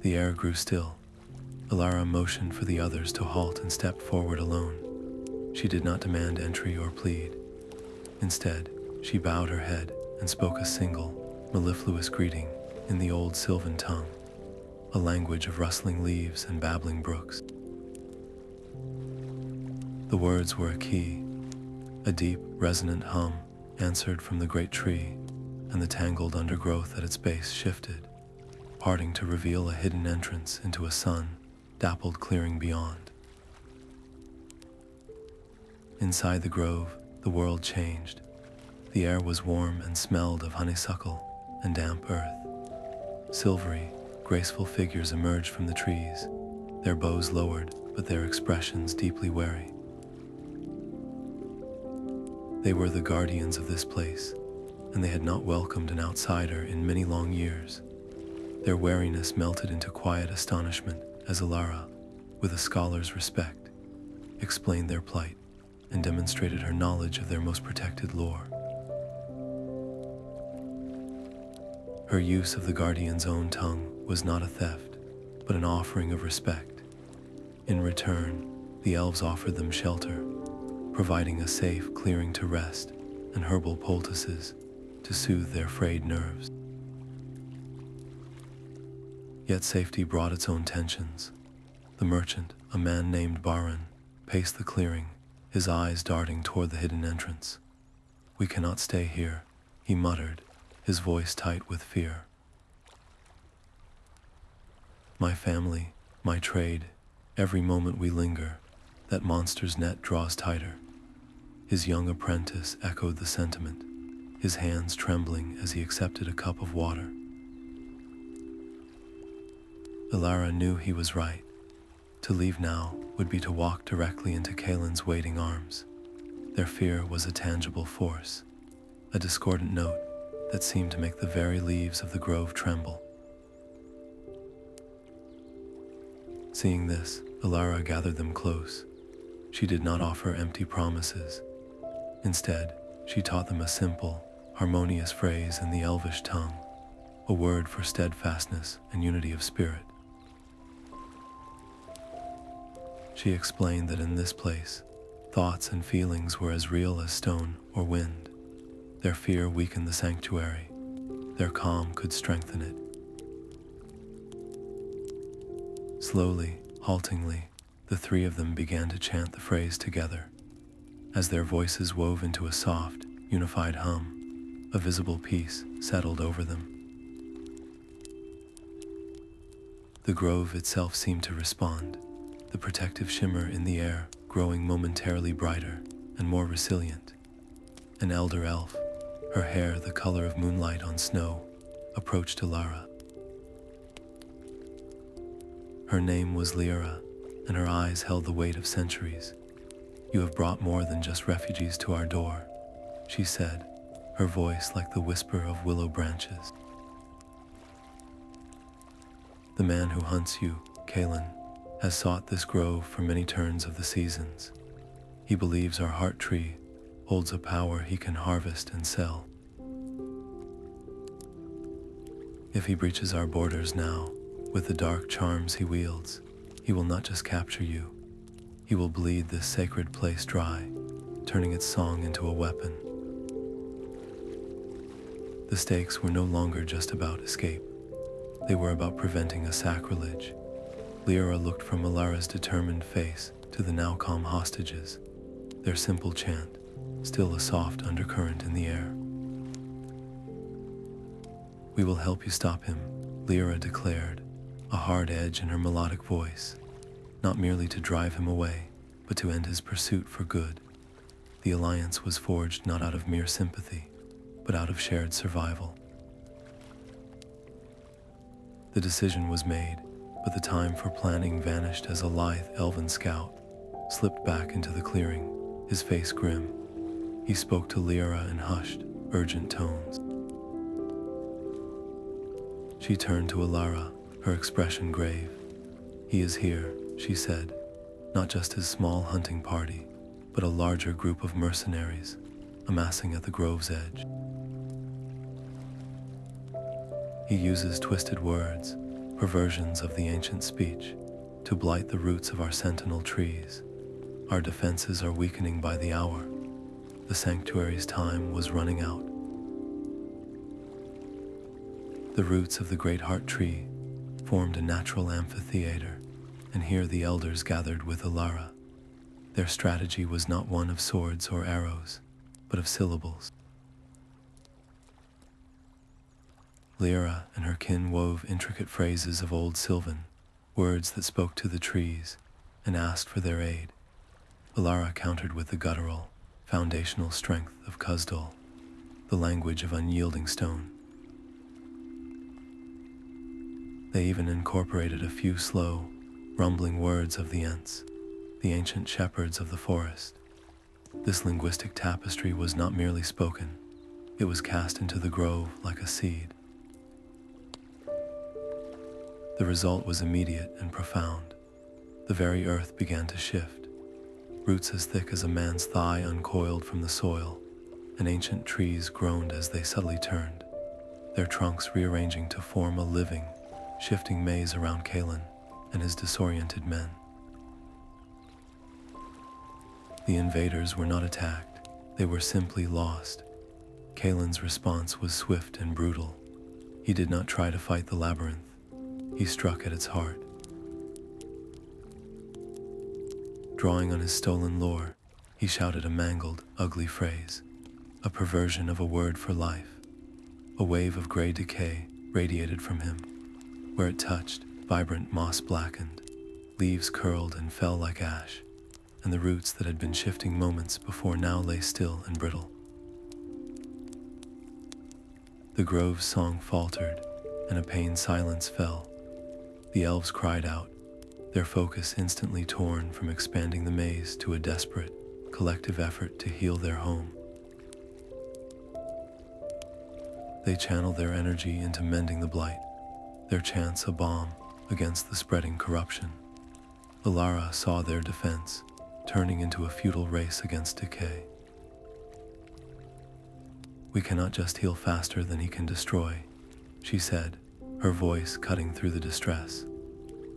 The air grew still. Elara motioned for the others to halt and step forward alone. She did not demand entry or plead. Instead, she bowed her head and spoke a single, mellifluous greeting in the old Sylvan tongue, a language of rustling leaves and babbling brooks. The words were a key. A deep, resonant hum answered from the great tree, and the tangled undergrowth at its base shifted, parting to reveal a hidden entrance into a sun-dappled clearing beyond. Inside the grove, the world changed. The air was warm and smelled of honeysuckle and damp earth. Silvery, graceful figures emerged from the trees, their bows lowered, but their expressions deeply wary. They were the guardians of this place, and they had not welcomed an outsider in many long years. Their wariness melted into quiet astonishment as Alara, with a scholar's respect, explained their plight and demonstrated her knowledge of their most protected lore. Her use of the guardian's own tongue was not a theft, but an offering of respect. In return, the elves offered them shelter, providing a safe clearing to rest and herbal poultices to soothe their frayed nerves. Yet safety brought its own tensions. The merchant, a man named Baran, paced the clearing, his eyes darting toward the hidden entrance. "We cannot stay here," he muttered, his voice tight with fear. "My family, my trade, every moment we linger, that monster's net draws tighter." His young apprentice echoed the sentiment, his hands trembling as he accepted a cup of water. Elara knew he was right. To leave now would be to walk directly into Kalin's waiting arms. Their fear was a tangible force, a discordant note that seemed to make the very leaves of the grove tremble. Seeing this, Elara gathered them close. She did not offer empty promises. Instead, she taught them a simple, harmonious phrase in the Elvish tongue, a word for steadfastness and unity of spirit. She explained that in this place, thoughts and feelings were as real as stone or wind. Their fear weakened the sanctuary. Their calm could strengthen it. Slowly, haltingly, the three of them began to chant the phrase together. As their voices wove into a soft, unified hum, a visible peace settled over them. The grove itself seemed to respond, the protective shimmer in the air growing momentarily brighter and more resilient. An elder elf, her hair the color of moonlight on snow, approached Alara. Her name was Liara, and her eyes held the weight of centuries. "You have brought more than just refugees to our door," she said, her voice like the whisper of willow branches. The man who hunts you, Kalin, has sought this grove for many turns of the seasons. He believes our heart tree holds a power he can harvest and sell. If he breaches our borders now, with the dark charms he wields, he will not just capture you, he will bleed this sacred place dry, turning its song into a weapon. The stakes were no longer just about escape. They were about preventing a sacrilege. Elara looked from Alara's determined face to the now calm hostages, their simple chant, still a soft undercurrent in the air. "We will help you stop him," Elara declared, a hard edge in her melodic voice, not merely to drive him away, but to end his pursuit for good. The alliance was forged not out of mere sympathy, but out of shared survival. The decision was made, but the time for planning vanished as a lithe elven scout slipped back into the clearing, his face grim. He spoke to Elara in hushed, urgent tones. She turned to Alara, her expression grave. "He is here," she said, "not just his small hunting party, but a larger group of mercenaries amassing at the grove's edge. He uses twisted words, perversions of the ancient speech, to blight the roots of our sentinel trees. Our defenses are weakening by the hour. The sanctuary's time was running out." The roots of the great heart tree formed a natural amphitheater, and here the elders gathered with Alara. Their strategy was not one of swords or arrows, but of syllables. Elara and her kin wove intricate phrases of old Sylvan, words that spoke to the trees and asked for their aid. Alara countered with the guttural, foundational strength of Khuzdul, the language of unyielding stone. They even incorporated a few slow, rumbling words of the Ents, the ancient shepherds of the forest. This linguistic tapestry was not merely spoken, it was cast into the grove like a seed. The result was immediate and profound. The very earth began to shift. Roots as thick as a man's thigh uncoiled from the soil, and ancient trees groaned as they subtly turned, their trunks rearranging to form a living, shifting maze around Kalin and his disoriented men. The invaders were not attacked, they were simply lost. Kalin's response was swift and brutal. He did not try to fight the labyrinth, he struck at its heart. Drawing on his stolen lore, he shouted a mangled, ugly phrase, a perversion of a word for life. A wave of gray decay radiated from him. Where it touched, vibrant moss blackened, leaves curled and fell like ash, and the roots that had been shifting moments before now lay still and brittle. The grove's song faltered, and a pained silence fell. The elves cried out, their focus instantly torn from expanding the maze to a desperate, collective effort to heal their home. They channeled their energy into mending the blight, their chants a balm against the spreading corruption. Alara saw their defense turning into a futile race against decay. "We cannot just heal faster than he can destroy," she said, her voice cutting through the distress.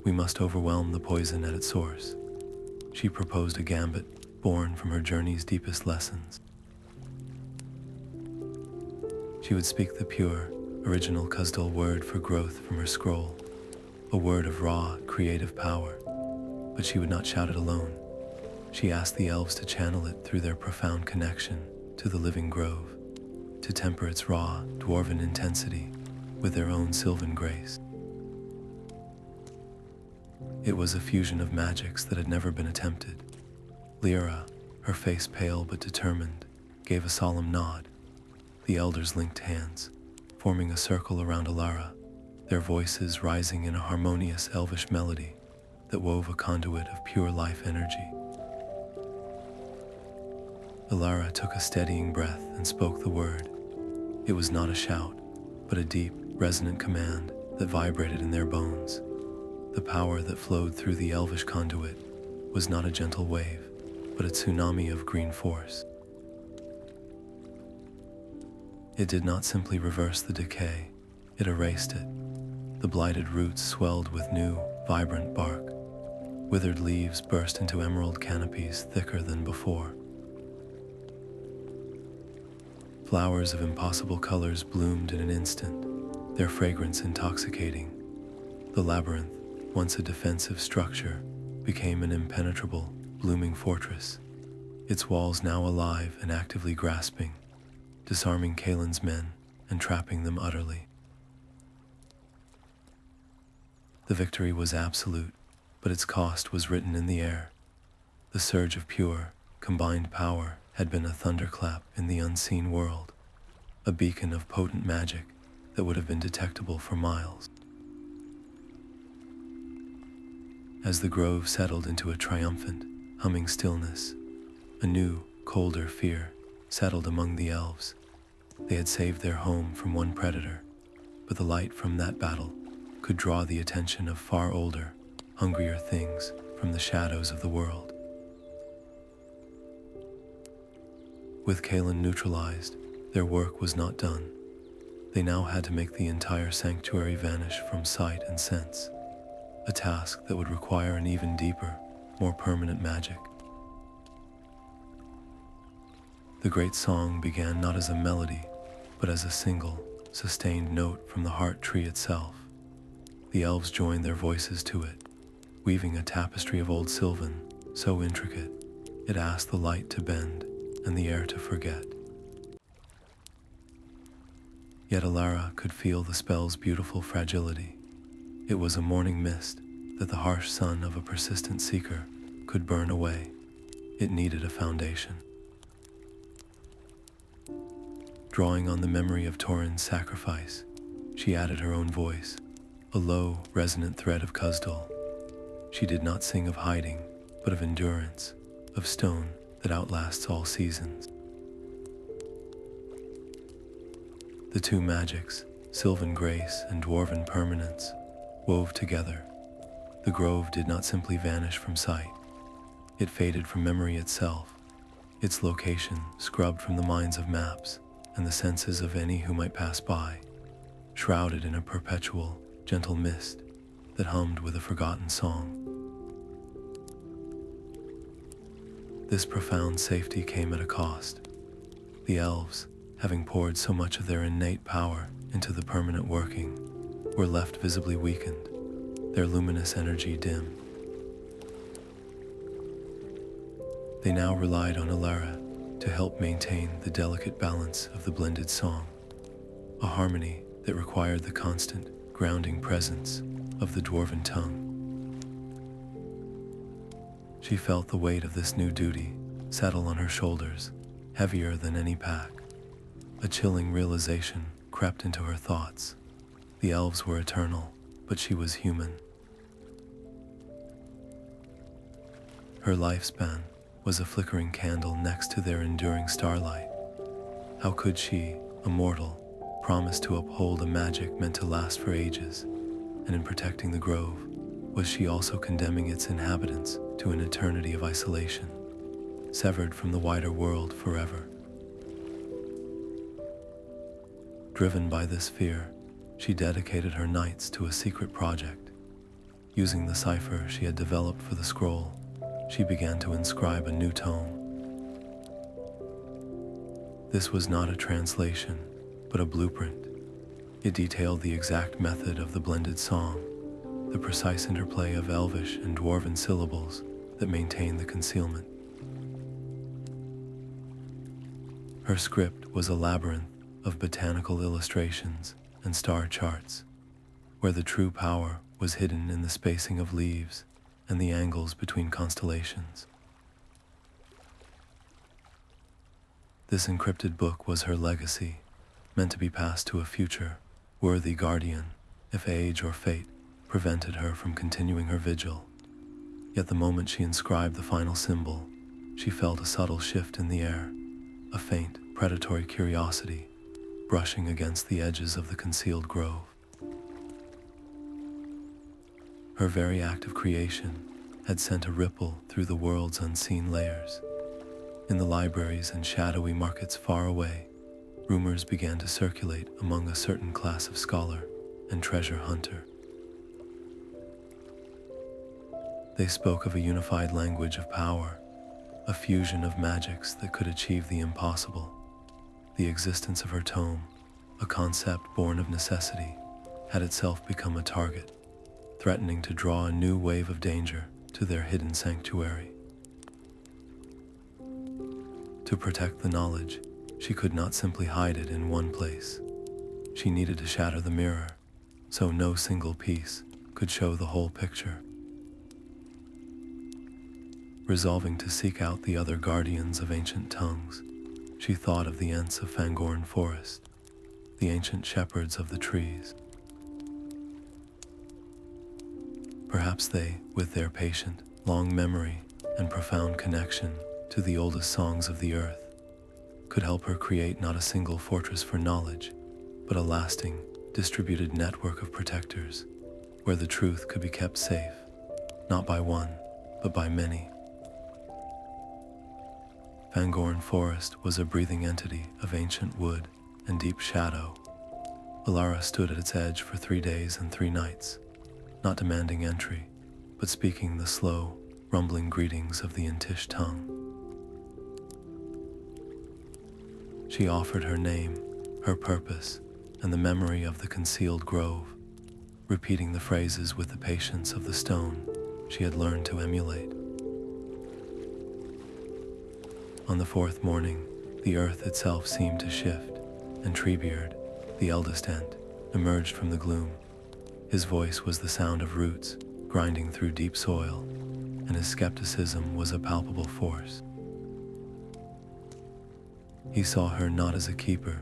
"We must overwhelm the poison at its source." She proposed a gambit born from her journey's deepest lessons. She would speak the pure, original Khuzdul word for growth from her scroll, a word of raw, creative power, but she would not shout it alone. She asked the elves to channel it through their profound connection to the living grove, to temper its raw, dwarven intensity with their own sylvan grace. It was a fusion of magics that had never been attempted. Elara, her face pale but determined, gave a solemn nod. The elders linked hands, forming a circle around Alara, their voices rising in a harmonious elvish melody that wove a conduit of pure life energy. Alara took a steadying breath and spoke the word, It was not a shout, but a deep, resonant command that vibrated in their bones. The power that flowed through the elvish conduit was not a gentle wave, but a tsunami of green force. It did not simply reverse the decay, it erased it. The blighted roots swelled with new, vibrant bark. Withered leaves burst into emerald canopies thicker than before. Flowers of impossible colors bloomed in an instant, their fragrance intoxicating. The labyrinth, once a defensive structure, became an impenetrable, blooming fortress, its walls now alive and actively grasping, disarming Kalin's men and trapping them utterly. The victory was absolute, but its cost was written in the air. The surge of pure, combined power had been a thunderclap in the unseen world, a beacon of potent magic that would have been detectable for miles. As the grove settled into a triumphant, humming stillness, a new, colder fear settled among the elves. They had saved their home from one predator, but the light from that battle could draw the attention of far older, hungrier things from the shadows of the world. With Kalin neutralized, their work was not done. They now had to make the entire sanctuary vanish from sight and sense, a task that would require an even deeper, more permanent magic. The great song began not as a melody, but as a single, sustained note from the heart tree itself. The elves joined their voices to it, weaving a tapestry of old Sylvan, so intricate, it asked the light to bend and the air to forget. Yet Alara could feel the spell's beautiful fragility. It was a morning mist that the harsh sun of a persistent seeker could burn away. It needed a foundation. Drawing on the memory of Torin's sacrifice, she added her own voice, a low, resonant thread of Khuzdul. She did not sing of hiding, but of endurance, of stone that outlasts all seasons. The two magics, Sylvan grace and Dwarven permanence, wove together. The grove did not simply vanish from sight. It faded from memory itself, its location scrubbed from the minds of maps and the senses of any who might pass by, shrouded in a perpetual, gentle mist that hummed with a forgotten song. This profound safety came at a cost. The elves, having poured so much of their innate power into the permanent working, were left visibly weakened, their luminous energy dim. They now relied on Elara to help maintain the delicate balance of the blended song, a harmony that required the constant, grounding presence of the Dwarven tongue. She felt the weight of this new duty settle on her shoulders, heavier than any pack. A chilling realization crept into her thoughts. The elves were eternal, but she was human. Her lifespan was a flickering candle next to their enduring starlight. How could she, a mortal, promise to uphold a magic meant to last for ages? And in protecting the grove, was she also condemning its inhabitants to an eternity of isolation, severed from the wider world forever? Driven by this fear, she dedicated her nights to a secret project. Using the cipher she had developed for the scroll, she began to inscribe a new tome. This was not a translation, but a blueprint. It detailed the exact method of the blended song, the precise interplay of Elvish and Dwarven syllables that maintained the concealment. Her script was a labyrinth of botanical illustrations and star charts, where the true power was hidden in the spacing of leaves and the angles between constellations. This encrypted book was her legacy, meant to be passed to a future, worthy guardian, if age or fate prevented her from continuing her vigil. Yet the moment she inscribed the final symbol, she felt a subtle shift in the air, a faint, predatory curiosity. brushing against the edges of the concealed grove. Her very act of creation had sent a ripple through the world's unseen layers. In the libraries and shadowy markets far away, rumors began to circulate among a certain class of scholar and treasure hunter. They spoke of a unified language of power, a fusion of magics that could achieve the impossible. The existence of her tome, a concept born of necessity, had itself become a target, threatening to draw a new wave of danger to their hidden sanctuary. To protect the knowledge, she could not simply hide it in one place. She needed to shatter the mirror, so no single piece could show the whole picture. Resolving to seek out the other guardians of ancient tongues, she thought of the Ents of Fangorn Forest, the ancient shepherds of the trees. Perhaps they, with their patient, long memory and profound connection to the oldest songs of the earth, could help her create not a single fortress for knowledge, but a lasting, distributed network of protectors, where the truth could be kept safe, not by one, but by many. Fangorn Forest was a breathing entity of ancient wood and deep shadow. Alara stood at its edge for 3 days and 3 nights, not demanding entry, but speaking the slow, rumbling greetings of the Entish tongue. She offered her name, her purpose, and the memory of the concealed grove, repeating the phrases with the patience of the stone she had learned to emulate. On the 4th morning, the earth itself seemed to shift, and Treebeard, the eldest Ent, emerged from the gloom. His voice was the sound of roots grinding through deep soil, and his skepticism was a palpable force. He saw her not as a keeper,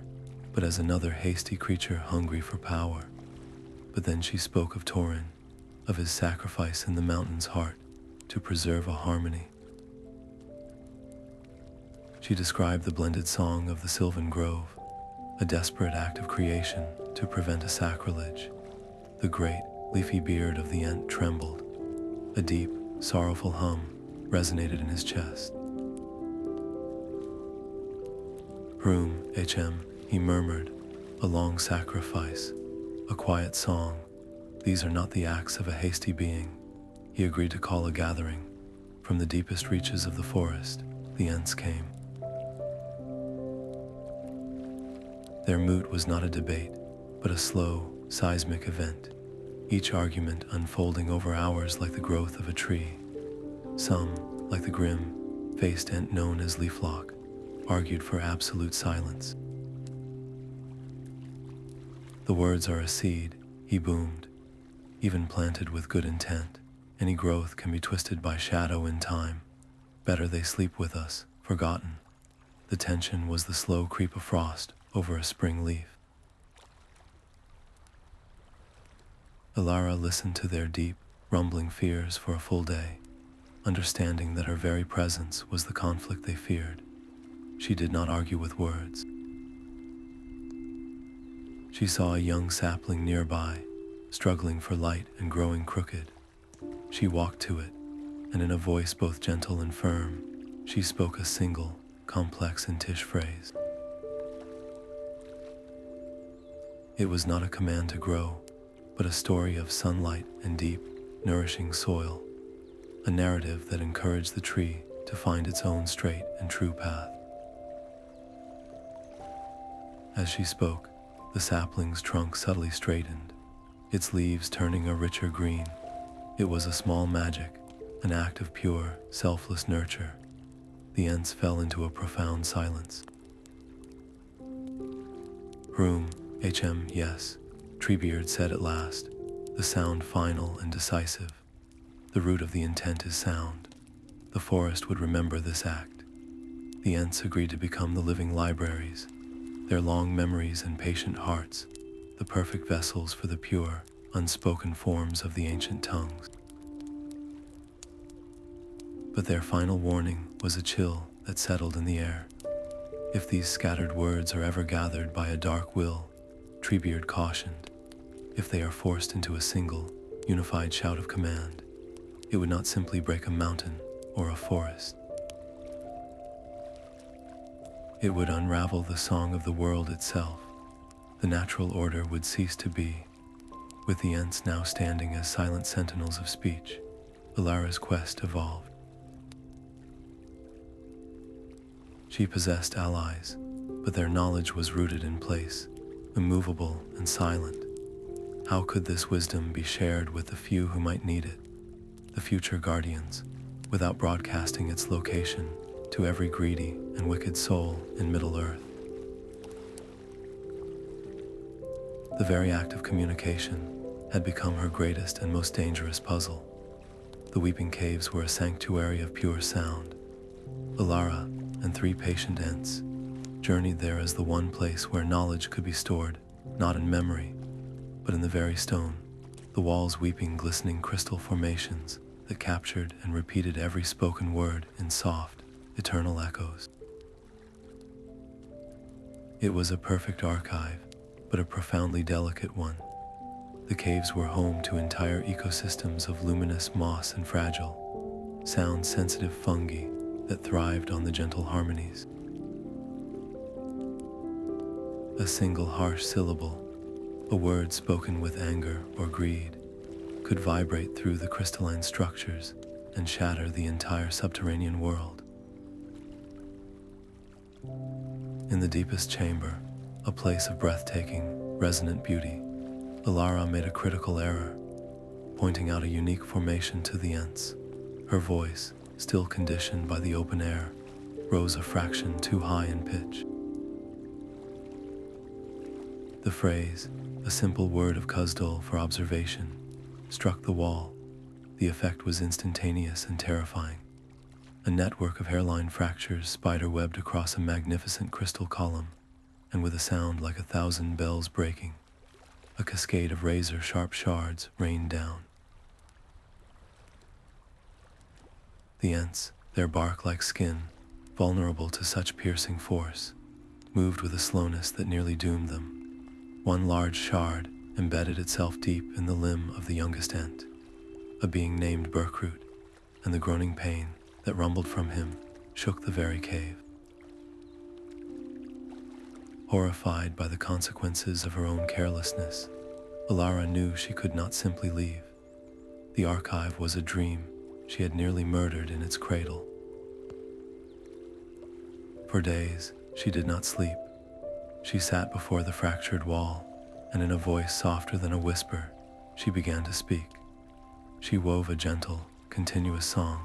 but as another hasty creature hungry for power. But then she spoke of Torin, of his sacrifice in the mountain's heart to preserve a harmony. She described the blended song of the Sylvan Grove, a desperate act of creation to prevent a sacrilege. The great, leafy beard of the Ent trembled. A deep, sorrowful hum resonated in his chest. Hroom, he murmured, a long sacrifice, a quiet song. These are not the acts of a hasty being. He agreed to call a gathering. From the deepest reaches of the forest, the Ents came. Their moot was not a debate, but a slow, seismic event, each argument unfolding over hours like the growth of a tree. Some, like the grim-faced Ent known as Leaflock, argued for absolute silence. The words are a seed, he boomed. Even planted with good intent, any growth can be twisted by shadow in time. Better they sleep with us, forgotten. The tension was the slow creep of frost over a spring leaf. Alara listened to their deep, rumbling fears for a full day, understanding that her very presence was the conflict they feared. She did not argue with words. She saw a young sapling nearby, struggling for light and growing crooked. She walked to it, and in a voice both gentle and firm, she spoke a single, complex Entish phrase. It was not a command to grow, but a story of sunlight and deep, nourishing soil, a narrative that encouraged the tree to find its own straight and true path. As she spoke, the sapling's trunk subtly straightened, its leaves turning a richer green. It was a small magic, an act of pure, selfless nurture. The Ents fell into a profound silence. Hroom, yes, Treebeard said at last, the sound final and decisive. The root of the intent is sound. The forest would remember this act. The Ents agreed to become the living libraries, their long memories and patient hearts, the perfect vessels for the pure, unspoken forms of the ancient tongues. But their final warning was a chill that settled in the air. If these scattered words are ever gathered by a dark will, Treebeard cautioned, if they are forced into a single, unified shout of command, it would not simply break a mountain or a forest. It would unravel the song of the world itself. The natural order would cease to be. With the Ents now standing as silent sentinels of speech, Alara's quest evolved. She possessed allies, but their knowledge was rooted in place, immovable and silent. How could this wisdom be shared with the few who might need it, the future guardians, without broadcasting its location to every greedy and wicked soul in MiddleEarth? The very act of communication had become her greatest and most dangerous puzzle. The Weeping Caves were a sanctuary of pure sound. Alara and 3 patient Ents journeyed there as the one place where knowledge could be stored, not in memory, but in the very stone, the walls weeping glistening crystal formations that captured and repeated every spoken word in soft, eternal echoes. It was a perfect archive, but a profoundly delicate one. The caves were home to entire ecosystems of luminous moss and fragile, sound-sensitive fungi that thrived on the gentle harmonies. A single harsh syllable, a word spoken with anger or greed, could vibrate through the crystalline structures and shatter the entire subterranean world. In the deepest chamber, a place of breathtaking, resonant beauty, Alara made a critical error, pointing out a unique formation to the Ents. Her voice, still conditioned by the open air, rose a fraction too high in pitch. The phrase, a simple word of Khuzdul for observation, struck the wall. The effect was instantaneous and terrifying. A network of hairline fractures spider-webbed across a magnificent crystal column, and with a sound like 1,000 bells breaking, a cascade of razor-sharp shards rained down. The Ents, their bark like skin, vulnerable to such piercing force, moved with a slowness that nearly doomed them. One large shard embedded itself deep in the limb of the youngest Ent, a being named Berkroot, and the groaning pain that rumbled from him shook the very cave. Horrified by the consequences of her own carelessness, Alara knew she could not simply leave. The archive was a dream she had nearly murdered in its cradle. For days, she did not sleep. She sat before the fractured wall, and in a voice softer than a whisper, she began to speak. She wove a gentle, continuous song,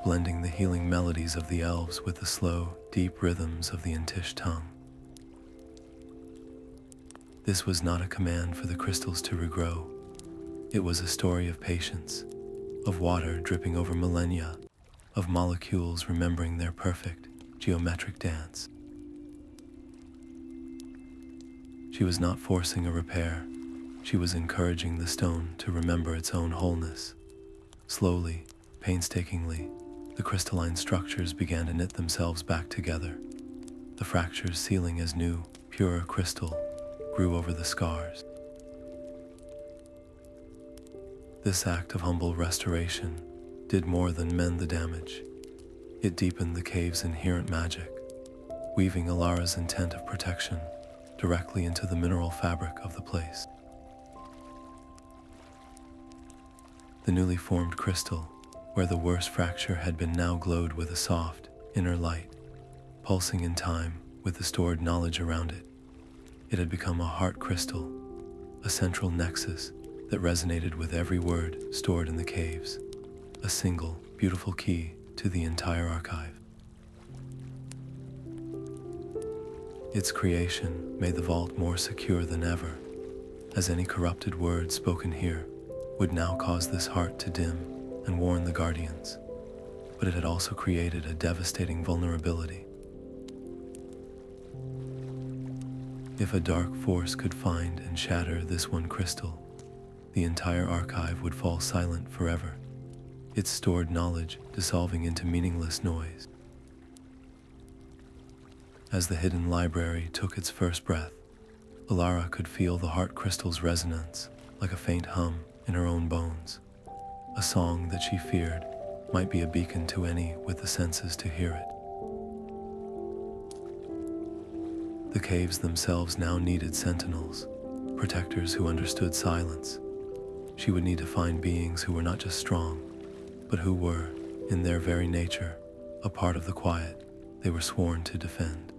blending the healing melodies of the Elves with the slow, deep rhythms of the Entish tongue. This was not a command for the crystals to regrow. It was a story of patience, of water dripping over millennia, of molecules remembering their perfect, geometric dance. She was not forcing a repair. She was encouraging the stone to remember its own wholeness. Slowly, painstakingly, the crystalline structures began to knit themselves back together. The fractures sealing as new, purer crystal grew over the scars. This act of humble restoration did more than mend the damage. It deepened the cave's inherent magic, weaving Alara's intent of protection directly into the mineral fabric of the place. The newly formed crystal, where the worst fracture had been, now glowed with a soft, inner light, pulsing in time with the stored knowledge around it. It had become a heart crystal, a central nexus that resonated with every word stored in the caves, a single, beautiful key to the entire archive. Its creation made the vault more secure than ever, as any corrupted word spoken here would now cause this heart to dim and warn the guardians. But it had also created a devastating vulnerability. If a dark force could find and shatter this one crystal, the entire archive would fall silent forever, its stored knowledge dissolving into meaningless noise. As the hidden library took its first breath, Alara could feel the heart crystal's resonance like a faint hum in her own bones, a song that she feared might be a beacon to any with the senses to hear it. The caves themselves now needed sentinels, protectors who understood silence. She would need to find beings who were not just strong, but who were, in their very nature, a part of the quiet they were sworn to defend.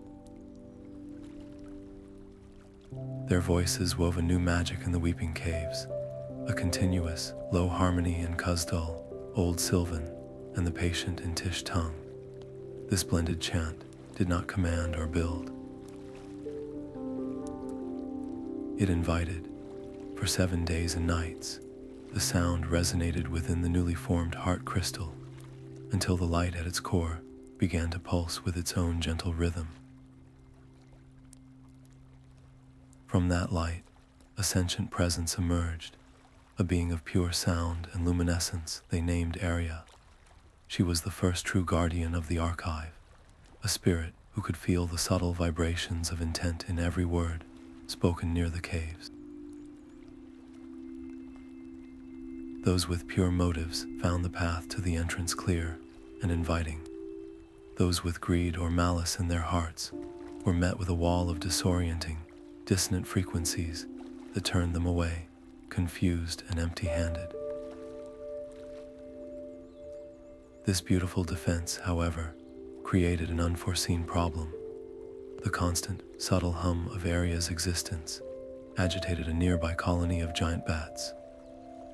Their voices wove a new magic in the weeping caves, a continuous, low harmony in Khuzdul, Old Sylvan, and the patient Entish tongue. This blended chant did not command or build. It invited. For 7 days and nights, the sound resonated within the newly formed heart crystal, until the light at its core began to pulse with its own gentle rhythm. From that light, a sentient presence emerged, a being of pure sound and luminescence they named Area. She was the first true guardian of the archive, a spirit who could feel the subtle vibrations of intent in every word spoken near the caves. Those with pure motives found the path to the entrance clear and inviting. Those with greed or malice in their hearts were met with a wall of disorienting, dissonant frequencies that turned them away, confused and empty-handed. This beautiful defense, however, created an unforeseen problem. The constant, subtle hum of Area's existence agitated a nearby colony of giant bats,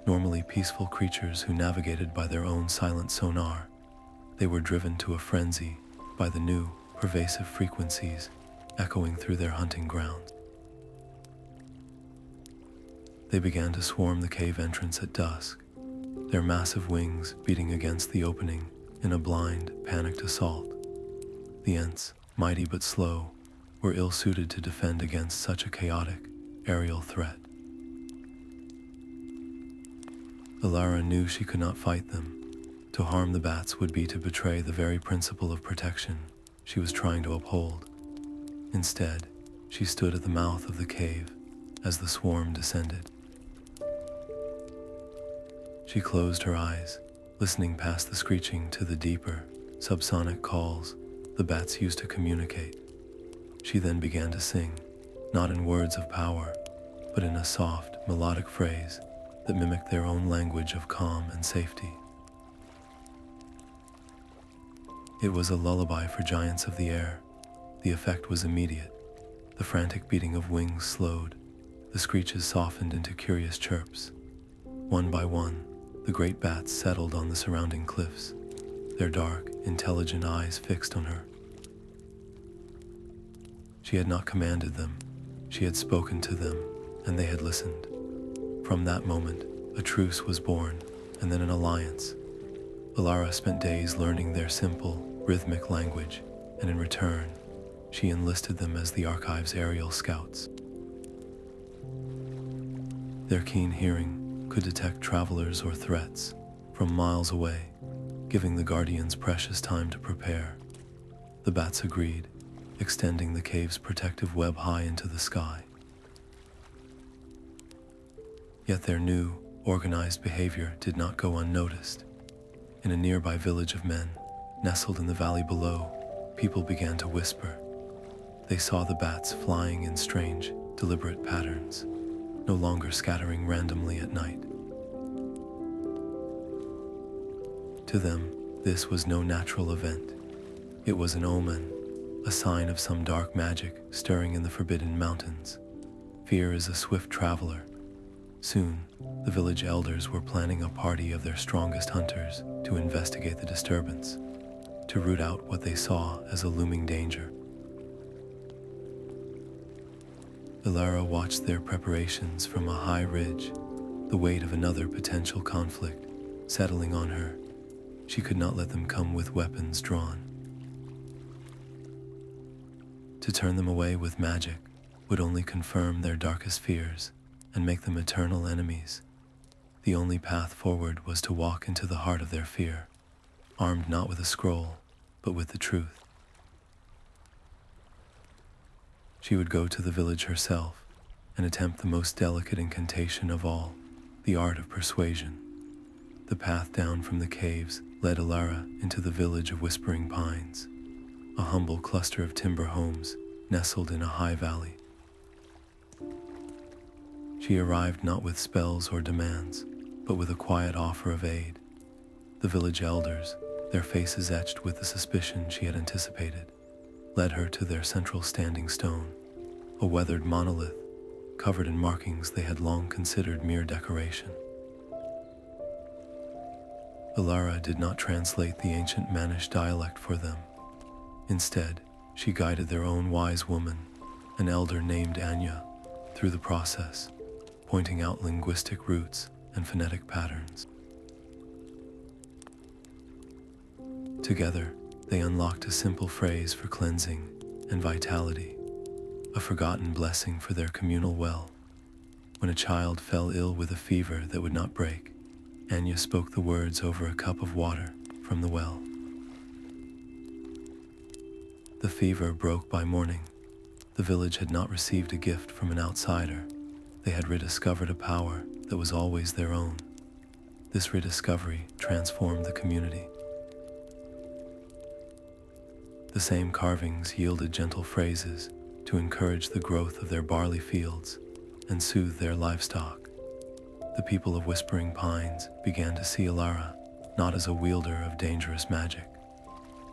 normally peaceful creatures who navigated by their own silent sonar. They were driven to a frenzy by the new, pervasive frequencies echoing through their hunting grounds. They began to swarm the cave entrance at dusk, their massive wings beating against the opening in a blind, panicked assault. The Ents, mighty but slow, were ill-suited to defend against such a chaotic, aerial threat. Elara knew she could not fight them. To harm the bats would be to betray the very principle of protection she was trying to uphold. Instead, she stood at the mouth of the cave as the swarm descended. She closed her eyes, listening past the screeching to the deeper, subsonic calls the bats used to communicate. She then began to sing, not in words of power, but in a soft, melodic phrase that mimicked their own language of calm and safety. It was a lullaby for giants of the air. The effect was immediate. The frantic beating of wings slowed. The screeches softened into curious chirps. One by one, the great bats settled on the surrounding cliffs, their dark, intelligent eyes fixed on her. She had not commanded them. She had spoken to them, and they had listened. From that moment, a truce was born, and then an alliance. Alara spent days learning their simple, rhythmic language, and in return, she enlisted them as the Archive's aerial scouts. Their keen hearing could detect travelers or threats from miles away, giving the Guardians precious time to prepare. The bats agreed, extending the cave's protective web high into the sky. Yet their new, organized behavior did not go unnoticed. In a nearby village of men, nestled in the valley below, people began to whisper. They saw the bats flying in strange, deliberate patterns, no longer scattering randomly at night. To them, this was no natural event. It was an omen, a sign of some dark magic stirring in the forbidden mountains. Fear is a swift traveler. Soon, the village elders were planning a party of their strongest hunters to investigate the disturbance, to root out what they saw as a looming danger. Elara watched their preparations from a high ridge, the weight of another potential conflict settling on her. She could not let them come with weapons drawn. To turn them away with magic would only confirm their darkest fears and make them eternal enemies. The only path forward was to walk into the heart of their fear, armed not with a scroll, but with the truth. She would go to the village herself and attempt the most delicate incantation of all, the art of persuasion. The path down from the caves led Alara into the village of Whispering Pines, a humble cluster of timber homes nestled in a high valley. She arrived not with spells or demands, but with a quiet offer of aid. The village elders, their faces etched with the suspicion she had anticipated, led her to their central standing stone, a weathered monolith covered in markings they had long considered mere decoration. Alara did not translate the ancient Manish dialect for them. Instead, she guided their own wise woman, an elder named Anya, through the process, pointing out linguistic roots and phonetic patterns. Together, they unlocked a simple phrase for cleansing and vitality, a forgotten blessing for their communal well. When a child fell ill with a fever that would not break, Anya spoke the words over a cup of water from the well. The fever broke by morning. The village had not received a gift from an outsider. They had rediscovered a power that was always their own. This rediscovery transformed the community. The same carvings yielded gentle phrases to encourage the growth of their barley fields and soothe their livestock. The people of Whispering Pines began to see Alara not as a wielder of dangerous magic,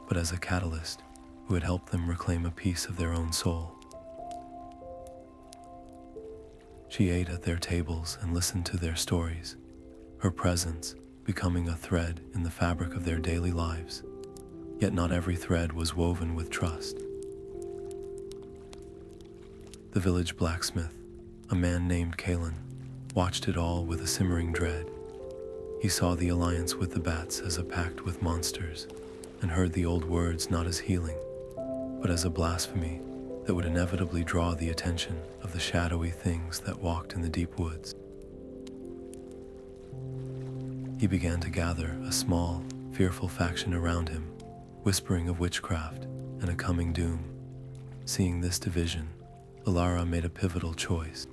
but as a catalyst who had helped them reclaim a piece of their own soul. She ate at their tables and listened to their stories, her presence becoming a thread in the fabric of their daily lives. Yet not every thread was woven with trust. The village blacksmith, a man named Kalin, watched it all with a simmering dread. He saw the alliance with the bats as a pact with monsters, and heard the old words not as healing, but as a blasphemy that would inevitably draw the attention of the shadowy things that walked in the deep woods. He began to gather a small, fearful faction around him, whispering of witchcraft and a coming doom. Seeing this division, Alara made a pivotal choice.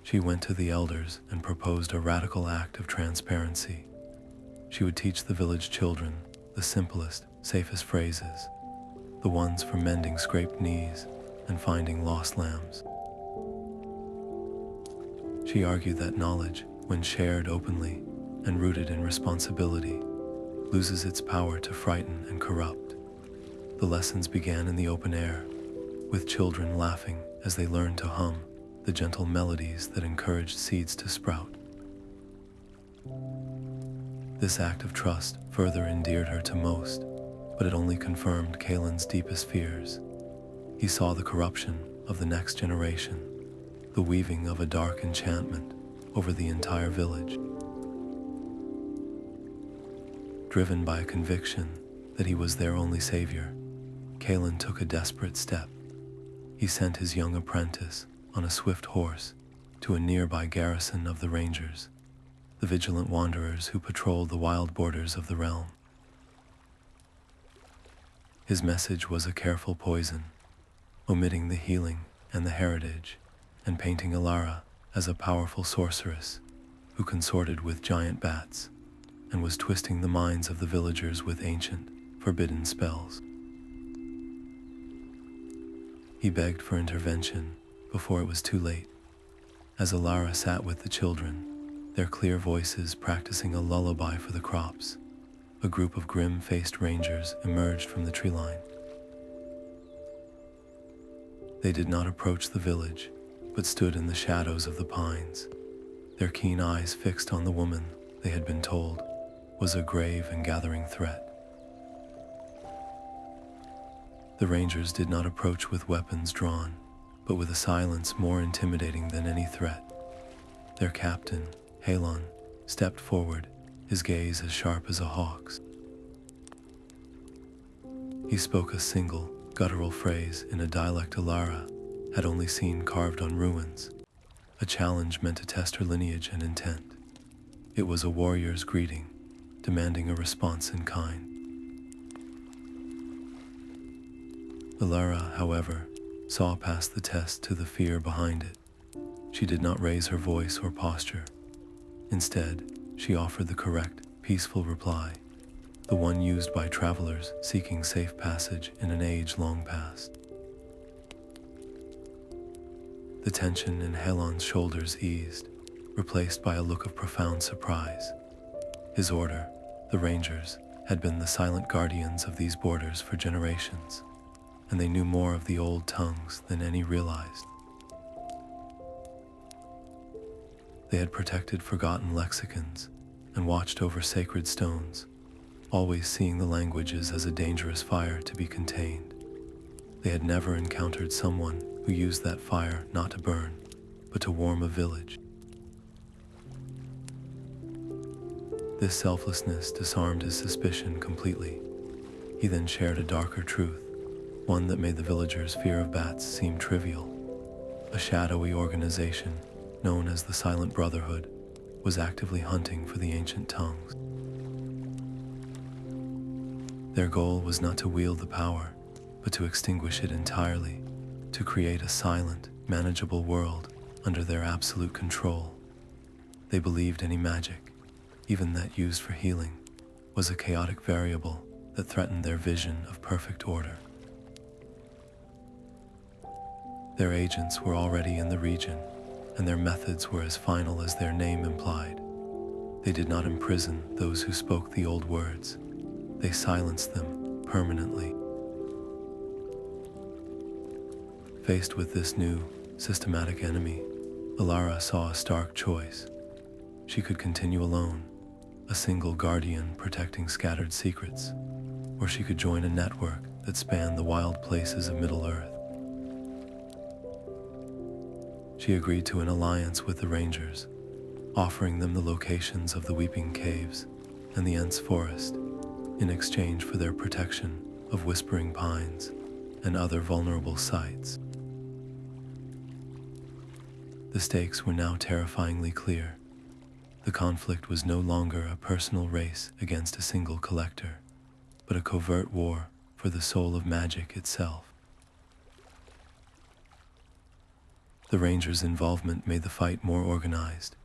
She went to the elders and proposed a radical act of transparency. She would teach the village children the simplest, safest phrases, the ones for mending scraped knees and finding lost lambs. She argued that knowledge, when shared openly and rooted in responsibility, loses its power to frighten and corrupt. The lessons began in the open air, with children laughing as they learned to hum the gentle melodies that encouraged seeds to sprout. This act of trust further endeared her to most, but it only confirmed Kalin's deepest fears. He saw the corruption of the next generation, the weaving of a dark enchantment over the entire village. Driven by a conviction that he was their only savior, Kalin took a desperate step. He sent his young apprentice on a swift horse to a nearby garrison of the Rangers, the vigilant wanderers who patrolled the wild borders of the realm. His message was a careful poison, omitting the healing and the heritage, and painting Alara as a powerful sorceress who consorted with giant bats and was twisting the minds of the villagers with ancient, forbidden spells. He begged for intervention before it was too late. As Alara sat with the children, their clear voices practicing a lullaby for the crops, a group of grim-faced rangers emerged from the tree line. They did not approach the village, but stood in the shadows of the pines, their keen eyes fixed on the woman they had been told was a grave and gathering threat. The rangers did not approach with weapons drawn, but with a silence more intimidating than any threat. Their captain, Halon, stepped forward, his gaze as sharp as a hawk's. He spoke a single, guttural phrase in a dialect Alara had only seen carved on ruins, a challenge meant to test her lineage and intent. It was a warrior's greeting, demanding a response in kind. Elara, however, saw past the test to the fear behind it. She did not raise her voice or posture. Instead, she offered the correct, peaceful reply, the one used by travelers seeking safe passage in an age long past. The tension in Halon's shoulders eased, replaced by a look of profound surprise. His order, the Rangers, had been the silent guardians of these borders for generations, and they knew more of the old tongues than any realized. They had protected forgotten lexicons and watched over sacred stones, always seeing the languages as a dangerous fire to be contained. They had never encountered someone who used that fire not to burn, but to warm a village. This selflessness disarmed his suspicion completely. He then shared a darker truth, one that made the villagers' fear of bats seem trivial. A shadowy organization, known as the Silent Brotherhood, was actively hunting for the ancient tongues. Their goal was not to wield the power, but to extinguish it entirely, to create a silent, manageable world under their absolute control. They believed any magic, even that used for healing, was a chaotic variable that threatened their vision of perfect order. Their agents were already in the region, and their methods were as final as their name implied. They did not imprison those who spoke the old words. They silenced them permanently. Faced with this new, systematic enemy, Alara saw a stark choice. She could continue alone, a single guardian protecting scattered secrets, or she could join a network that spanned the wild places of MiddleEarth. She agreed to an alliance with the Rangers, offering them the locations of the Weeping Caves and the Ents Forest in exchange for their protection of Whispering Pines and other vulnerable sites. The stakes were now terrifyingly clear. The conflict was no longer a personal race against a single collector, but a covert war for the soul of magic itself. The Rangers' involvement made the fight more organized,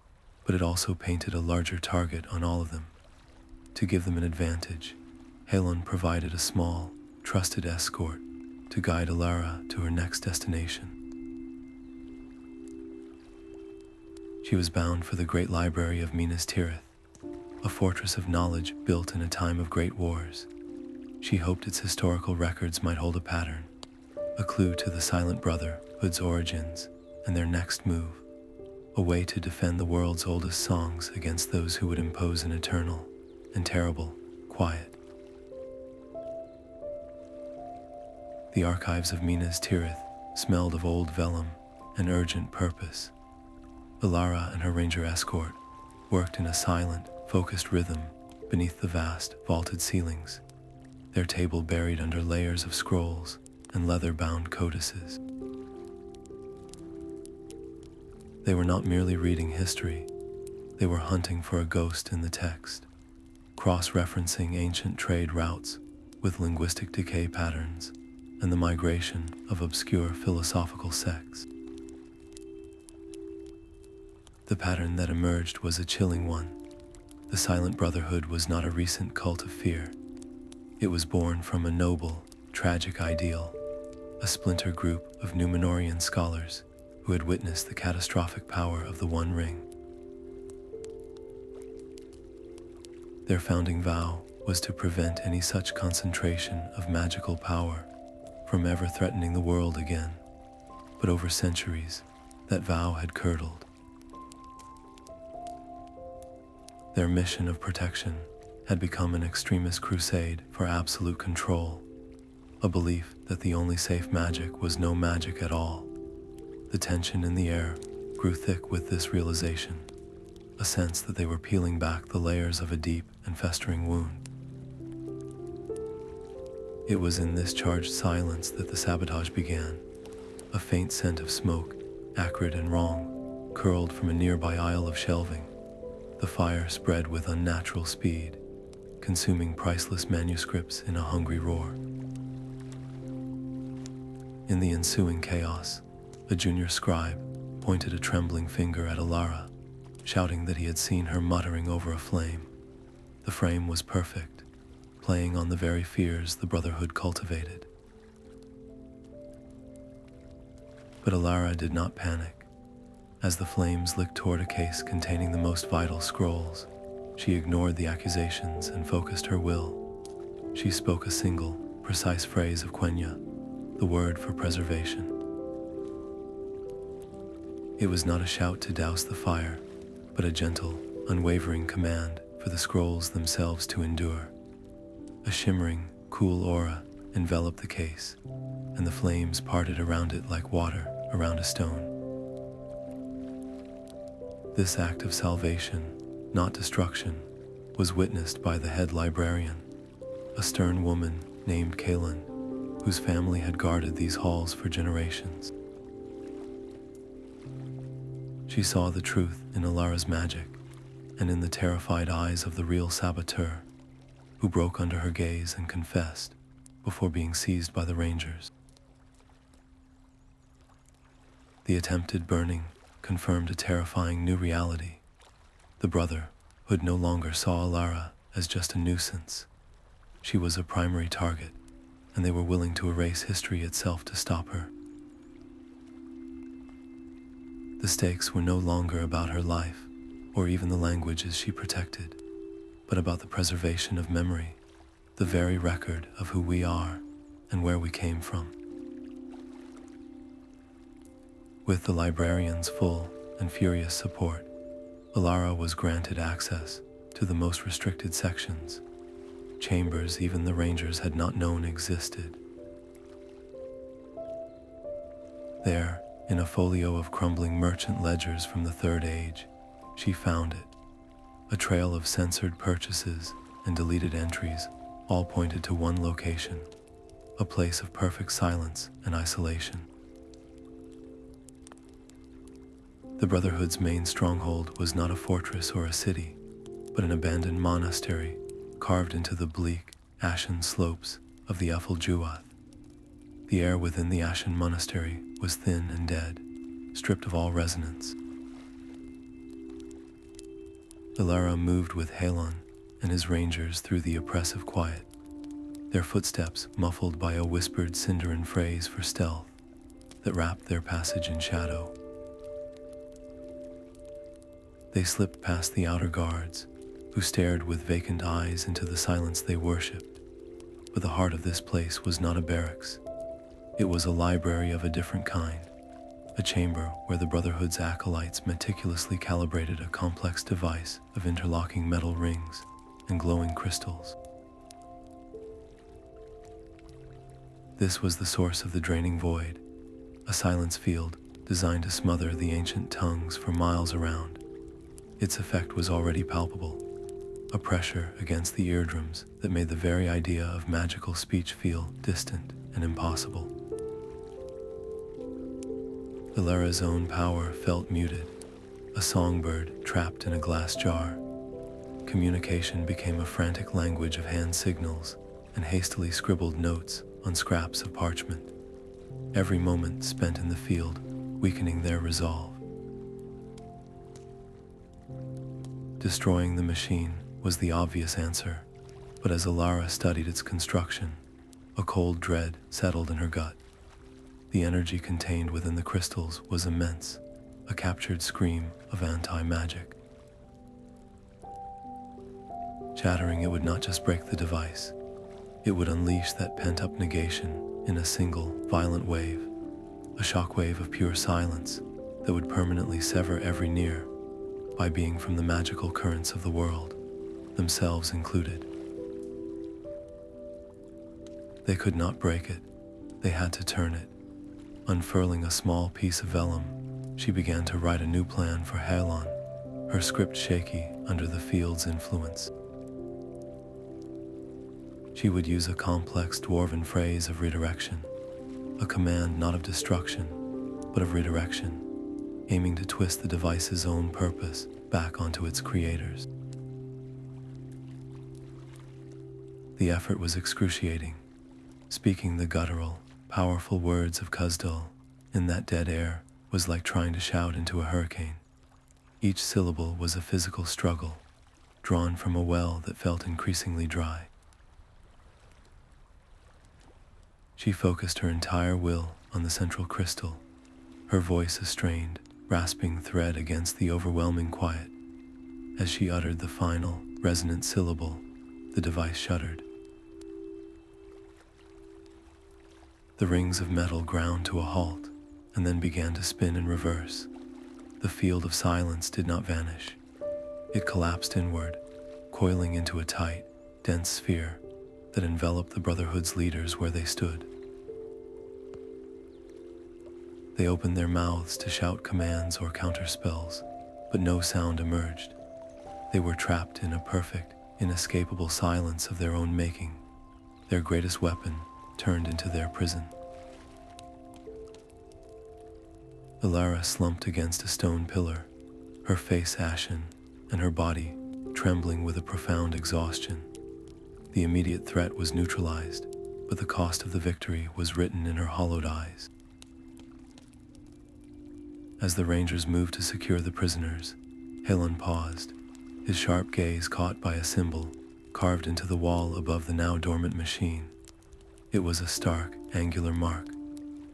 but it also painted a larger target on all of them. To give them an advantage, Halon provided a small, trusted escort to guide Alara to her next destination. She was bound for the great library of Minas Tirith, a fortress of knowledge built in a time of great wars. She hoped its historical records might hold a pattern, a clue to the Silent Brotherhood's origins and their next move, a way to defend the world's oldest songs against those who would impose an eternal and terrible quiet. The archives of Minas Tirith smelled of old vellum and urgent purpose. Alara and her ranger escort worked in a silent, focused rhythm beneath the vast, vaulted ceilings, their table buried under layers of scrolls and leather-bound codices. They were not merely reading history, they were hunting for a ghost in the text, cross-referencing ancient trade routes with linguistic decay patterns and the migration of obscure philosophical sects. The pattern that emerged was a chilling one. The Silent Brotherhood was not a recent cult of fear. It was born from a noble, tragic ideal, a splinter group of Numenorian scholars who had witnessed the catastrophic power of the One Ring. Their founding vow was to prevent any such concentration of magical power from ever threatening the world again, but over centuries, that vow had curdled. Their mission of protection had become an extremist crusade for absolute control, a belief that the only safe magic was no magic at all. The tension in the air grew thick with this realization, a sense that they were peeling back the layers of a deep and festering wound. It was in this charged silence that the sabotage began. A faint scent of smoke, acrid and wrong, curled from a nearby isle of shelving. The fire spread with unnatural speed, consuming priceless manuscripts in a hungry roar. In the ensuing chaos, a junior scribe pointed a trembling finger at Alara, shouting that he had seen her muttering over a flame. The frame was perfect, playing on the very fears the Brotherhood cultivated. But Alara did not panic. As the flames licked toward a case containing the most vital scrolls, she ignored the accusations and focused her will. She spoke a single, precise phrase of Quenya, the word for preservation. It was not a shout to douse the fire, but a gentle, unwavering command for the scrolls themselves to endure. A shimmering, cool aura enveloped the case, and the flames parted around it like water around a stone. This act of salvation, not destruction, was witnessed by the head librarian, a stern woman named Kalin, whose family had guarded these halls for generations. She saw the truth in Alara's magic and in the terrified eyes of the real saboteur, who broke under her gaze and confessed before being seized by the Rangers. The attempted burning confirmed a terrifying new reality. The Brotherhood no longer saw Alara as just a nuisance. She was a primary target, and they were willing to erase history itself to stop her. The stakes were no longer about her life, or even the languages she protected, but about the preservation of memory, the very record of who we are and where we came from. With the librarian's full and furious support, Alara was granted access to the most restricted sections, chambers even the Rangers had not known existed. There, in a folio of crumbling merchant ledgers from the Third Age, she found it. A trail of censored purchases and deleted entries all pointed to one location, a place of perfect silence and isolation. The Brotherhood's main stronghold was not a fortress or a city, but an abandoned monastery carved into the bleak, ashen slopes of the Hathold. The air within the Ashen Monastery was thin and dead, stripped of all resonance. Elara moved with Halon and his rangers through the oppressive quiet, their footsteps muffled by a whispered Sindarin phrase for stealth that wrapped their passage in shadow. They slipped past the outer guards, who stared with vacant eyes into the silence they worshipped. But the heart of this place was not a barracks. It was a library of a different kind, a chamber where the Brotherhood's acolytes meticulously calibrated a complex device of interlocking metal rings and glowing crystals. This was the source of the draining void, a silence field designed to smother the ancient tongues for miles around. Its effect was already palpable, a pressure against the eardrums that made the very idea of magical speech feel distant and impossible. Elara's own power felt muted, a songbird trapped in a glass jar. Communication became a frantic language of hand signals and hastily scribbled notes on scraps of parchment, every moment spent in the field weakening their resolve. Destroying the machine was the obvious answer, but as Alara studied its construction, a cold dread settled in her gut. The energy contained within the crystals was immense, a captured scream of anti-magic. Shattering it would not just break the device, it would unleash that pent-up negation in a single, violent wave, a shockwave of pure silence that would permanently sever every near by being from the magical currents of the world, themselves included. They could not break it, they had to turn it. Unfurling a small piece of vellum, she began to write a new plan for Halon, her script shaky under the field's influence. She would use a complex Dwarven phrase of redirection, a command not of destruction, but of redirection, aiming to twist the device's own purpose back onto its creators. The effort was excruciating, speaking the guttural, powerful words of Khuzdul in that dead air was like trying to shout into a hurricane. Each syllable was a physical struggle, drawn from a well that felt increasingly dry. She focused her entire will on the central crystal, her voice a strained, rasping thread against the overwhelming quiet. As she uttered the final, resonant syllable, the device shuddered. The rings of metal ground to a halt, and then began to spin in reverse. The field of silence did not vanish. It collapsed inward, coiling into a tight, dense sphere that enveloped the Brotherhood's leaders where they stood. They opened their mouths to shout commands or counter spells, but no sound emerged. They were trapped in a perfect, inescapable silence of their own making, their greatest weapon turned into their prison. Elara slumped against a stone pillar, her face ashen and her body trembling with a profound exhaustion. The immediate threat was neutralized, but the cost of the victory was written in her hollowed eyes. As the rangers moved to secure the prisoners, Halon paused, his sharp gaze caught by a symbol carved into the wall above the now dormant machine. It was a stark, angular mark,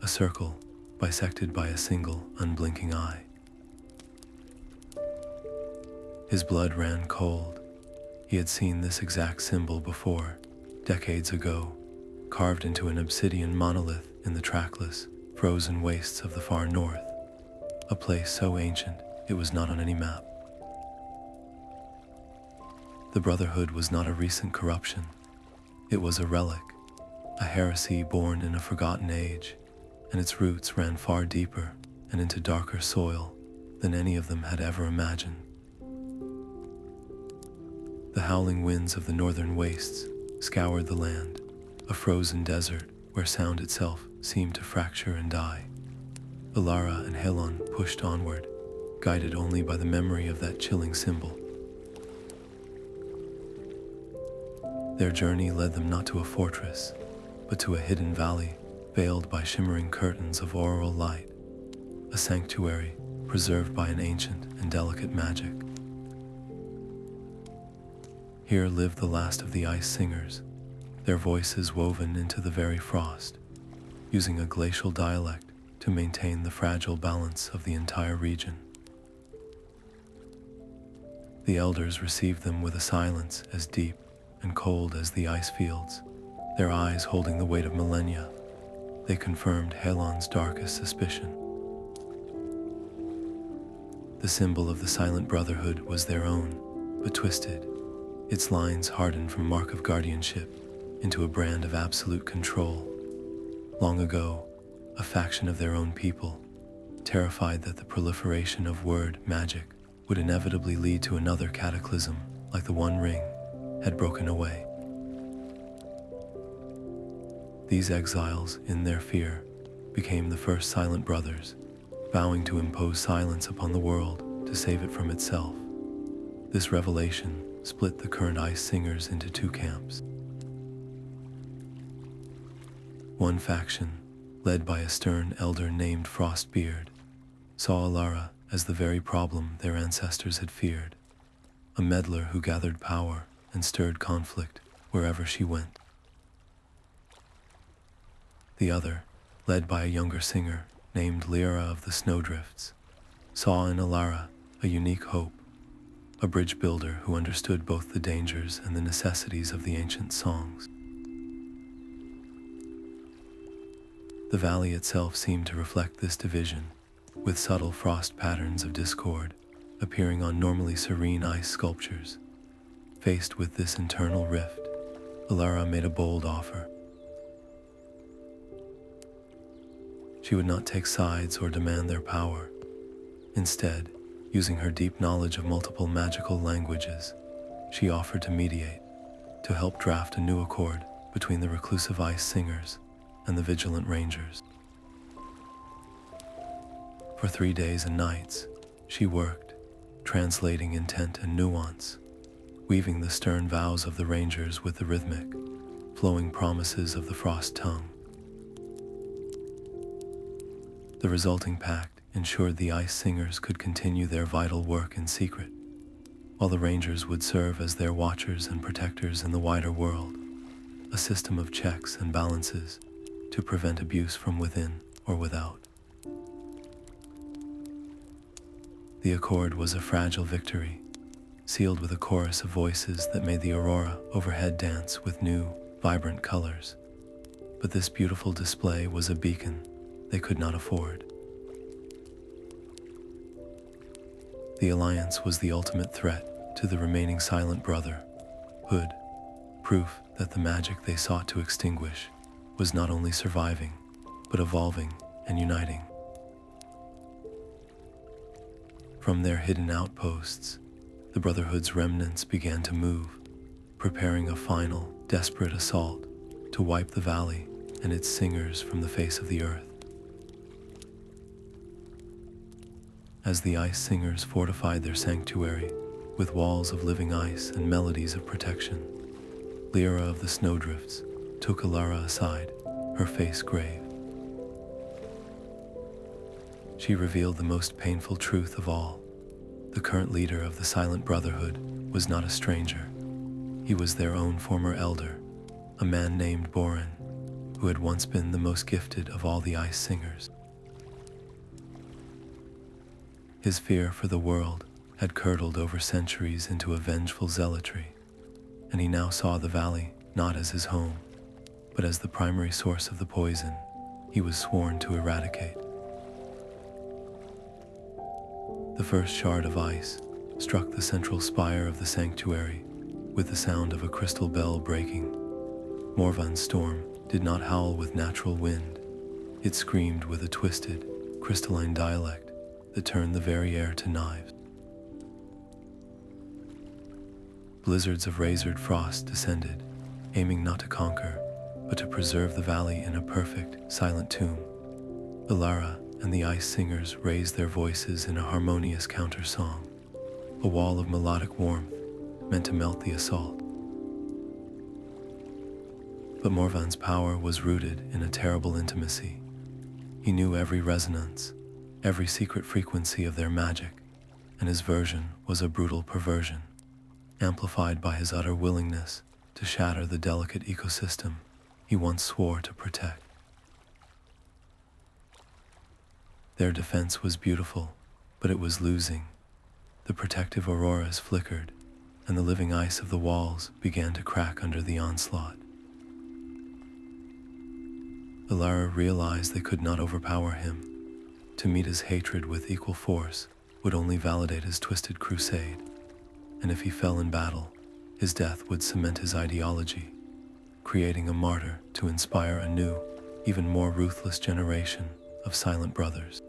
a circle bisected by a single, unblinking eye. His blood ran cold. He had seen this exact symbol before, decades ago, carved into an obsidian monolith in the trackless, frozen wastes of the far north, a place so ancient it was not on any map. The Brotherhood was not a recent corruption. It was a relic, a heresy born in a forgotten age, and its roots ran far deeper and into darker soil than any of them had ever imagined. The howling winds of the northern wastes scoured the land, a frozen desert where sound itself seemed to fracture and die. Alara and Halon pushed onward, guided only by the memory of that chilling symbol. Their journey led them not to a fortress, but to a hidden valley veiled by shimmering curtains of auroral light, a sanctuary preserved by an ancient and delicate magic. Here lived the last of the ice singers, their voices woven into the very frost, using a glacial dialect to maintain the fragile balance of the entire region. The elders received them with a silence as deep and cold as the ice fields, their eyes holding the weight of millennia. They confirmed Halon's darkest suspicion. The symbol of the Silent Brotherhood was their own, but twisted, its lines hardened from mark of guardianship into a brand of absolute control. Long ago, a faction of their own people, terrified that the proliferation of word magic would inevitably lead to another cataclysm like the One Ring, had broken away. These exiles, in their fear, became the first Silent Brothers, vowing to impose silence upon the world to save it from itself. This revelation split the current ice singers into two camps. One faction, led by a stern elder named Frostbeard, saw Alara as the very problem their ancestors had feared, a meddler who gathered power and stirred conflict wherever she went. The other, led by a younger singer named Elara of the Snowdrifts, saw in Alara a unique hope, a bridge builder who understood both the dangers and the necessities of the ancient songs. The valley itself seemed to reflect this division, with subtle frost patterns of discord appearing on normally serene ice sculptures. Faced with this internal rift, Alara made a bold offer. She would not take sides or demand their power. Instead, using her deep knowledge of multiple magical languages, she offered to mediate, to help draft a new accord between the reclusive ice singers and the vigilant rangers. For 3 days and nights, she worked, translating intent and nuance, weaving the stern vows of the rangers with the rhythmic, flowing promises of the frost tongue. The resulting pact ensured the Ice Singers could continue their vital work in secret, while the Rangers would serve as their watchers and protectors in the wider world, a system of checks and balances to prevent abuse from within or without. The accord was a fragile victory, sealed with a chorus of voices that made the aurora overhead dance with new, vibrant colors. But this beautiful display was a beacon they could not afford. The Alliance was the ultimate threat to the remaining Silent Brotherhood, proof that the magic they sought to extinguish was not only surviving, but evolving and uniting. From their hidden outposts, the Brotherhood's remnants began to move, preparing a final, desperate assault to wipe the valley and its singers from the face of the earth. As the Ice Singers fortified their sanctuary with walls of living ice and melodies of protection, Elara of the Snowdrifts took Alara aside, her face grave. She revealed the most painful truth of all. The current leader of the Silent Brotherhood was not a stranger. He was their own former elder, a man named Borin, who had once been the most gifted of all the Ice Singers. His fear for the world had curdled over centuries into a vengeful zealotry, and he now saw the valley not as his home, but as the primary source of the poison he was sworn to eradicate. The first shard of ice struck the central spire of the sanctuary with the sound of a crystal bell breaking. Morvan's storm did not howl with natural wind. It screamed with a twisted, crystalline dialect that turned the very air to knives. Blizzards of razored frost descended, aiming not to conquer, but to preserve the valley in a perfect, silent tomb. Elara and the Ice Singers raised their voices in a harmonious counter-song, a wall of melodic warmth meant to melt the assault. But Morvan's power was rooted in a terrible intimacy. He knew every resonance, every secret frequency of their magic, and his version was a brutal perversion, amplified by his utter willingness to shatter the delicate ecosystem he once swore to protect. Their defense was beautiful, but it was losing. The protective auroras flickered, and the living ice of the walls began to crack under the onslaught. Elara realized they could not overpower him. To meet his hatred with equal force would only validate his twisted crusade, and if he fell in battle, his death would cement his ideology, creating a martyr to inspire a new, even more ruthless generation of Silent Brothers.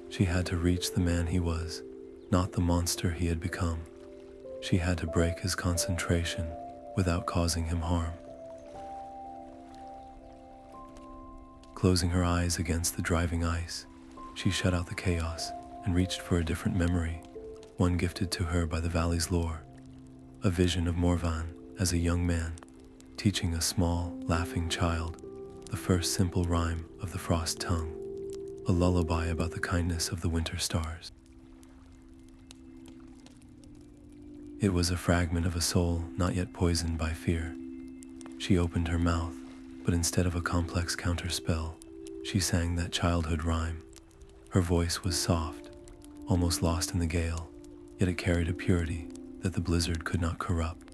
She had to reach the man he was, not the monster he had become. She had to break his concentration without causing him harm. Closing her eyes against the driving ice, she shut out the chaos and reached for a different memory, one gifted to her by the valley's lore, a vision of Morvan as a young man, teaching a small, laughing child the first simple rhyme of the frost tongue, a lullaby about the kindness of the winter stars. It was a fragment of a soul not yet poisoned by fear. She opened her mouth, but instead of a complex counterspell, she sang that childhood rhyme. Her voice was soft, almost lost in the gale, yet it carried a purity that the blizzard could not corrupt.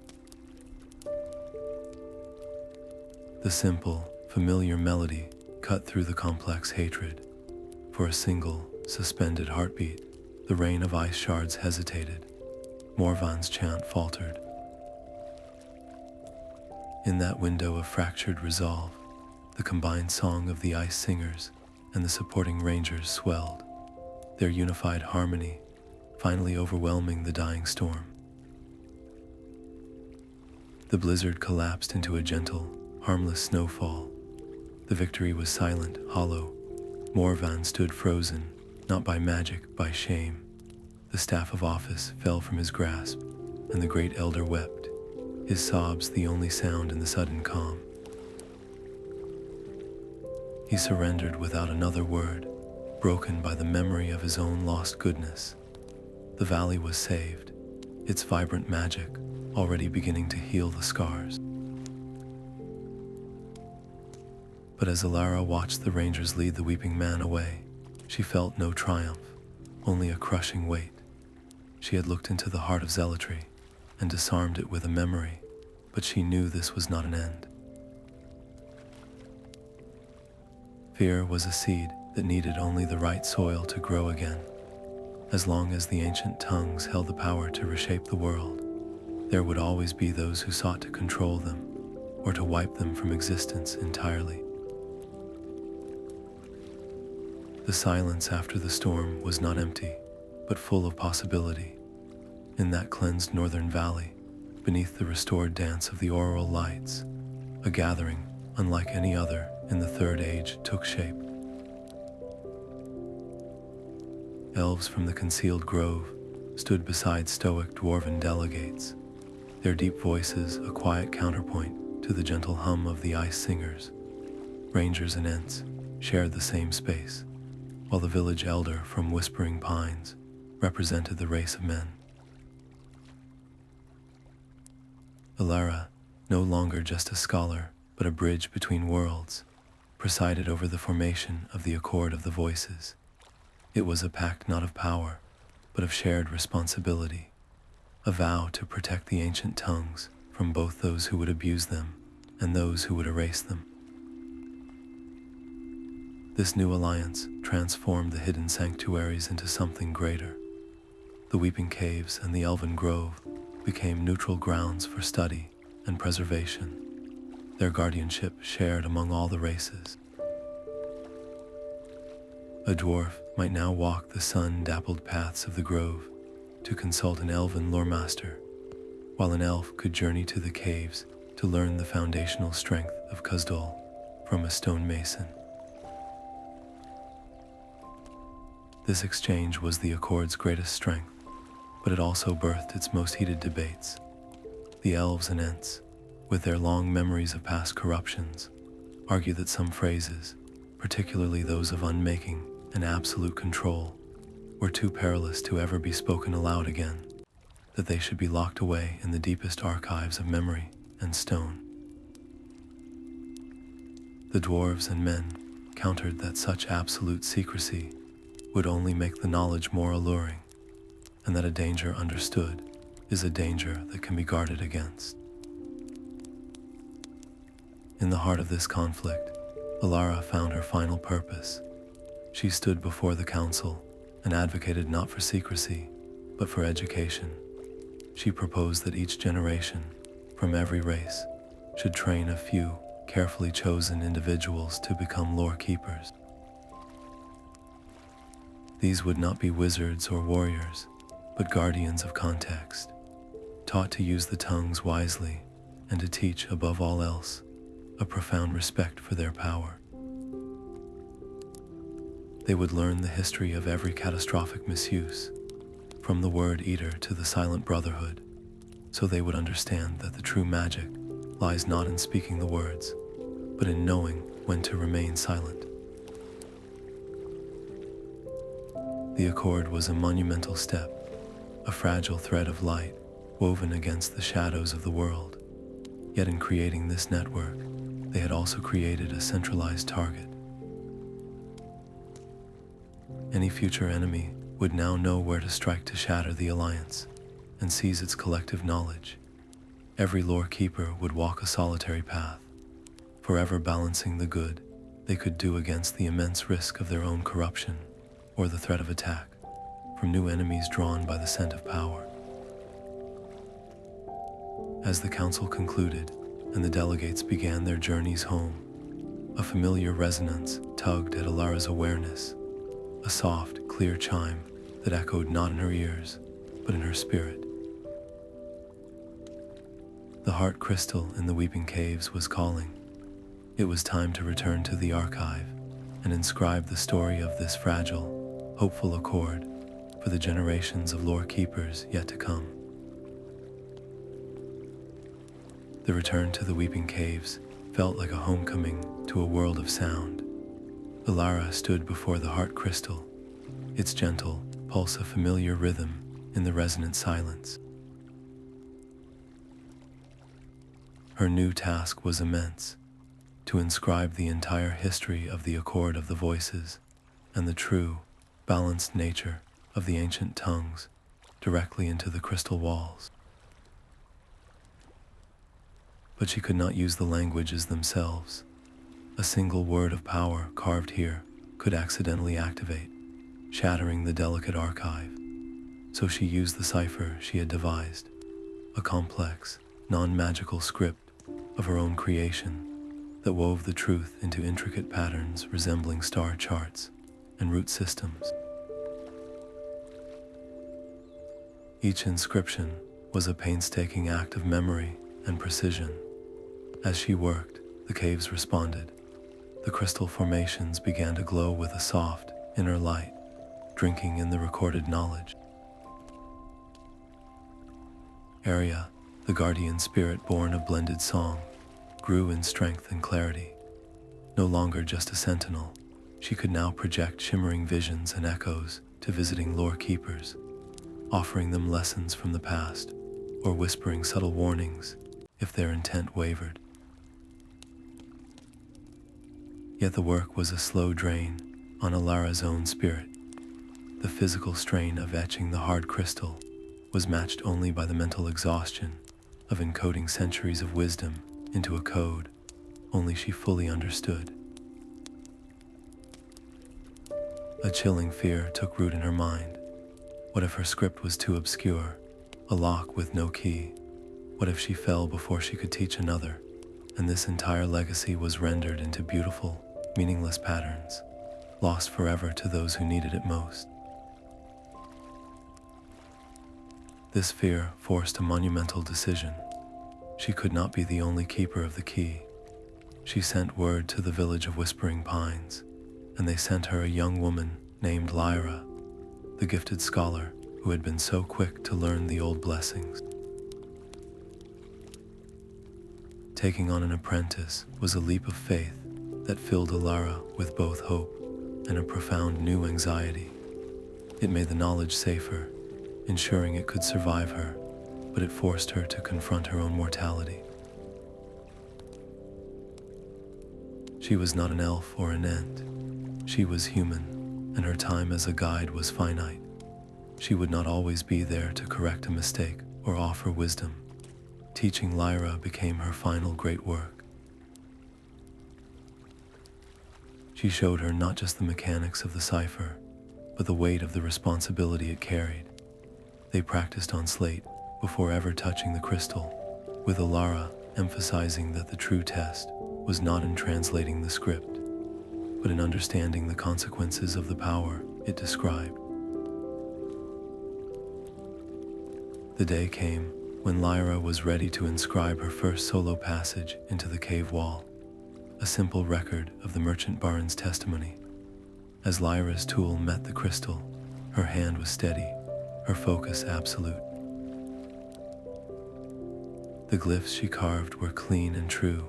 The simple, familiar melody cut through the complex hatred. For a single, suspended heartbeat, the rain of ice shards hesitated. Morvan's chant faltered. In that window of fractured resolve, the combined song of the Ice Singers and the supporting Rangers swelled, their unified harmony finally overwhelming the dying storm. The blizzard collapsed into a gentle, harmless snowfall. The victory was silent, hollow. Morvan stood frozen, not by magic, by shame. The staff of office fell from his grasp, and the great elder wept, his sobs the only sound in the sudden calm. He surrendered without another word, broken by the memory of his own lost goodness. The valley was saved, its vibrant magic already beginning to heal the scars. But as Alara watched the rangers lead the weeping man away, she felt no triumph, only a crushing weight. She had looked into the heart of zealotry and disarmed it with a memory, but she knew this was not an end. Fear was a seed that needed only the right soil to grow again. As long as the ancient tongues held the power to reshape the world, there would always be those who sought to control them or to wipe them from existence entirely. The silence after the storm was not empty, but full of possibility. In that cleansed northern valley, beneath the restored dance of the auroral lights, a gathering unlike any other in the Third Age took shape. Elves from the concealed grove stood beside stoic Dwarven delegates, their deep voices a quiet counterpoint to the gentle hum of the ice singers. Rangers and Ents shared the same space, while the village elder from Whispering Pines represented the race of men. Elara, no longer just a scholar, but a bridge between worlds, presided over the formation of the Accord of the Voices. It was a pact not of power, but of shared responsibility, a vow to protect the ancient tongues from both those who would abuse them and those who would erase them. This new alliance transformed the hidden sanctuaries into something greater. The Weeping Caves and the Elven Grove became neutral grounds for study and preservation, their guardianship shared among all the races. A dwarf might now walk the sun-dappled paths of the grove to consult an elven lore master, while an elf could journey to the caves to learn the foundational strength of Khuzdul from a stonemason. This exchange was the Accord's greatest strength, but it also birthed its most heated debates. The Elves and Ents, with their long memories of past corruptions, argue that some phrases, particularly those of unmaking and absolute control, were too perilous to ever be spoken aloud again, that they should be locked away in the deepest archives of memory and stone. The dwarves and men countered that such absolute secrecy would only make the knowledge more alluring, and that a danger understood is a danger that can be guarded against. In the heart of this conflict, Alara found her final purpose. She stood before the council and advocated not for secrecy, but for education. She proposed that each generation, from every race, should train a few carefully chosen individuals to become lore keepers. These would not be wizards or warriors, but guardians of context, taught to use the tongues wisely and to teach, above all else, a profound respect for their power. They would learn the history of every catastrophic misuse, from the Word-Eater to the Silent Brotherhood, so they would understand that the true magic lies not in speaking the words, but in knowing when to remain silent. The Accord was a monumental step, a fragile thread of light woven against the shadows of the world. Yet in creating this network, they had also created a centralized target. Any future enemy would now know where to strike to shatter the alliance and seize its collective knowledge. Every lore keeper would walk a solitary path, forever balancing the good they could do against the immense risk of their own corruption or the threat of attack from new enemies drawn by the scent of power. As the council concluded and the delegates began their journeys home, a familiar resonance tugged at Alara's awareness, a soft, clear chime that echoed not in her ears, but in her spirit. The heart crystal in the Weeping Caves was calling. It was time to return to the archive and inscribe the story of this fragile, hopeful accord for the generations of lore keepers yet to come. The return to the Weeping Caves felt like a homecoming to a world of sound. Alara stood before the heart crystal, its gentle pulse a familiar rhythm in the resonant silence. Her new task was immense, to inscribe the entire history of the accord of the voices and the true, balanced nature of the ancient tongues directly into the crystal walls. But she could not use the languages themselves. A single word of power carved here could accidentally activate, shattering the delicate archive. So she used the cipher she had devised, a complex, non-magical script of her own creation that wove the truth into intricate patterns resembling star charts and root systems. Each inscription was a painstaking act of memory and precision. As she worked, the caves responded. The crystal formations began to glow with a soft, inner light, drinking in the recorded knowledge. Area, the guardian spirit born of blended song, grew in strength and clarity. No longer just a sentinel, she could now project shimmering visions and echoes to visiting Lorekeepers, offering them lessons from the past or whispering subtle warnings if their intent wavered. Yet the work was a slow drain on Alara's own spirit. The physical strain of etching the hard crystal was matched only by the mental exhaustion of encoding centuries of wisdom into a code only she fully understood. A chilling fear took root in her mind. What if her script was too obscure, a lock with no key? What if she fell before she could teach another, and this entire legacy was rendered into beautiful, meaningless patterns, lost forever to those who needed it most? This fear forced a monumental decision. She could not be the only keeper of the key. She sent word to the village of Whispering Pines, and they sent her a young woman named Lyra, the gifted scholar who had been so quick to learn the old blessings. Taking on an apprentice was a leap of faith that filled Alara with both hope and a profound new anxiety. It made the knowledge safer, ensuring it could survive her, but it forced her to confront her own mortality. She was not an elf or an Ent. She was human, and her time as a guide was finite. She would not always be there to correct a mistake or offer wisdom. Teaching Lyra became her final great work. She showed her not just the mechanics of the cipher, but the weight of the responsibility it carried. They practiced on slate before ever touching the crystal, with Alara emphasizing that the true test was not in translating the script, but in understanding the consequences of the power it described. The day came when Lyra was ready to inscribe her first solo passage into the cave wall, a simple record of the merchant baron's testimony. As Lyra's tool met the crystal, her hand was steady, her focus absolute. The glyphs she carved were clean and true,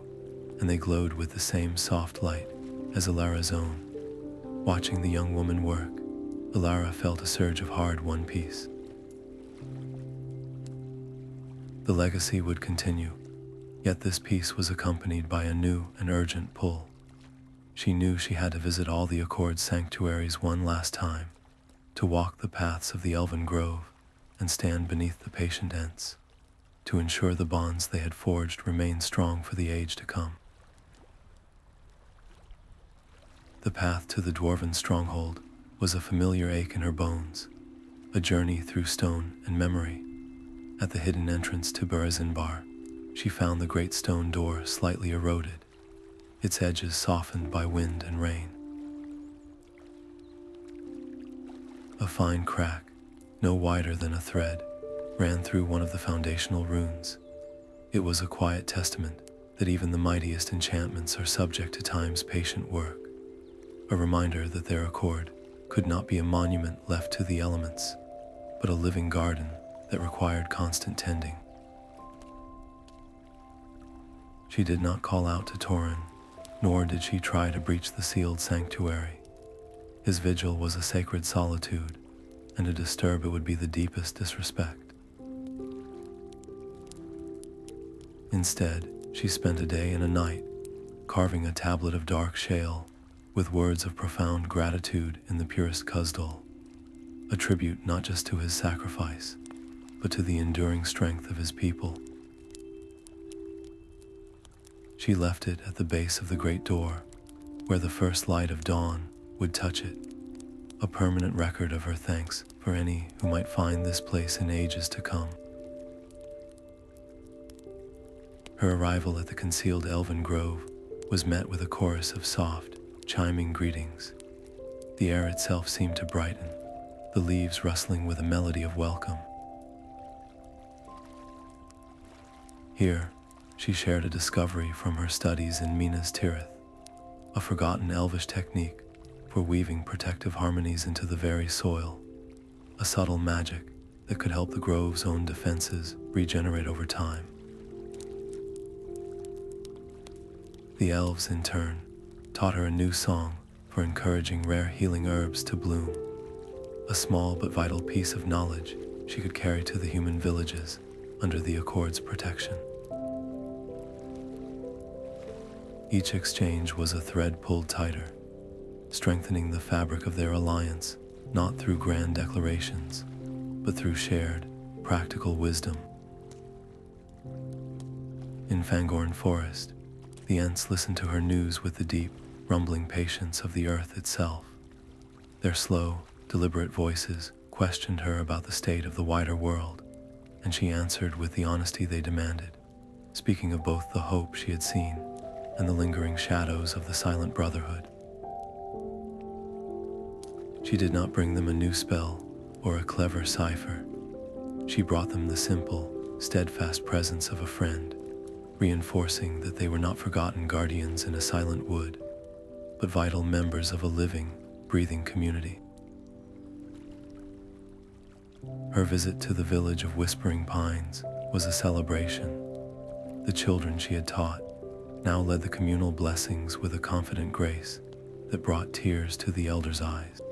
and they glowed with the same soft light as Alara's own. Watching the young woman work, Alara felt a surge of hard-won peace. The legacy would continue, yet this peace was accompanied by a new and urgent pull. She knew she had to visit all the Accord sanctuaries one last time, to walk the paths of the Elven Grove and stand beneath the patient Ents, to ensure the bonds they had forged remained strong for the age to come. The path to the Dwarven stronghold was a familiar ache in her bones, a journey through stone and memory. At the hidden entrance to Berezin-Bar, she found the great stone door slightly eroded, its edges softened by wind and rain. A fine crack, no wider than a thread, ran through one of the foundational runes. It was a quiet testament that even the mightiest enchantments are subject to time's patient work, a reminder that their accord could not be a monument left to the elements, but a living garden that required constant tending. She did not call out to Torin, nor did she try to breach the sealed sanctuary. His vigil was a sacred solitude, and to disturb it would be the deepest disrespect. Instead, she spent a day and a night carving a tablet of dark shale with words of profound gratitude in the purest Khuzdul, a tribute not just to his sacrifice, but to the enduring strength of his people. She left it at the base of the great door, where the first light of dawn would touch it, a permanent record of her thanks for any who might find this place in ages to come. Her arrival at the concealed elven grove was met with a chorus of soft, chiming greetings. The air itself seemed to brighten, the leaves rustling with a melody of welcome. Here, she shared a discovery from her studies in Minas Tirith, a forgotten elvish technique for weaving protective harmonies into the very soil, a subtle magic that could help the grove's own defenses regenerate over time. The elves, in turn, taught her a new song for encouraging rare healing herbs to bloom, a small but vital piece of knowledge she could carry to the human villages under the Accord's protection. Each exchange was a thread pulled tighter, strengthening the fabric of their alliance, not through grand declarations, but through shared, practical wisdom. In Fangorn Forest, the Ents listened to her news with the deep, rumbling patience of the earth itself. Their slow, deliberate voices questioned her about the state of the wider world, and she answered with the honesty they demanded, speaking of both the hope she had seen and the lingering shadows of the Silent Brotherhood. She did not bring them a new spell or a clever cipher. She brought them the simple, steadfast presence of a friend, reinforcing that they were not forgotten guardians in a silent wood, but vital members of a living, breathing community. Her visit to the village of Whispering Pines was a celebration. The children she had taught now led the communal blessings with a confident grace that brought tears to the elders' eyes.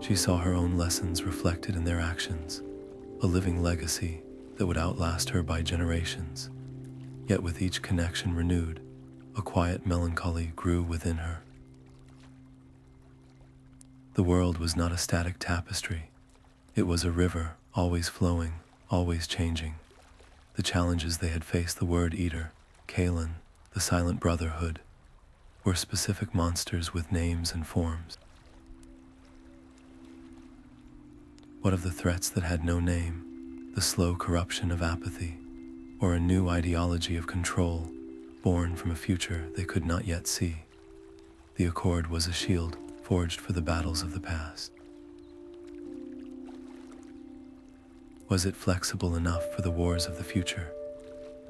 She saw her own lessons reflected in their actions, a living legacy that would outlast her by generations. Yet with each connection renewed, a quiet melancholy grew within her. The world was not a static tapestry. It was a river, always flowing, always changing. The challenges they had faced the Word-Eater, Kalin, the Silent Brotherhood, were specific monsters with names and forms. What of the threats that had no name? The slow corruption of apathy, or a new ideology of control born from a future they could not yet see. The Accord was a shield forged for the battles of the past. Was it flexible enough for the wars of the future?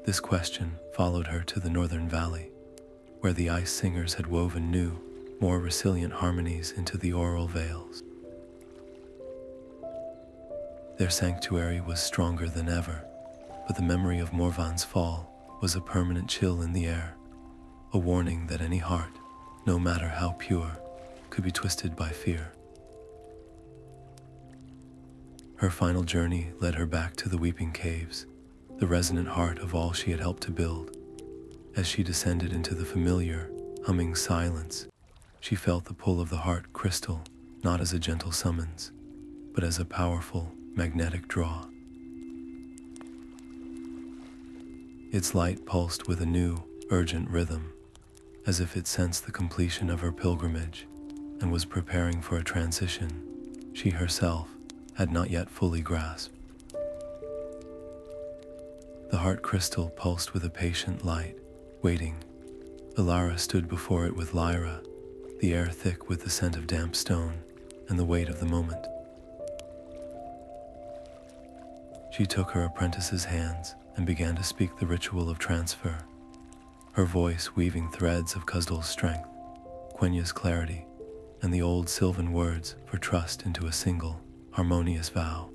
This question followed her to the northern valley, where the ice singers had woven new, more resilient harmonies into the aural veils. Their sanctuary was stronger than ever, but the memory of Morvan's fall was a permanent chill in the air, a warning that any heart, no matter how pure, could be twisted by fear. Her final journey led her back to the Weeping Caves, the resonant heart of all she had helped to build. As she descended into the familiar, humming silence, she felt the pull of the heart crystal, not as a gentle summons, but as a powerful, magnetic draw. Its light pulsed with a new, urgent rhythm, as if it sensed the completion of her pilgrimage and was preparing for a transition she herself had not yet fully grasped. The heart crystal pulsed with a patient light, waiting. Alara stood before it with Lyra, the air thick with the scent of damp stone and the weight of the moment. She took her apprentice's hands and began to speak the ritual of transfer, her voice weaving threads of Khuzdul's strength, Quenya's clarity, and the old Sylvan words for trust into a single, harmonious vow.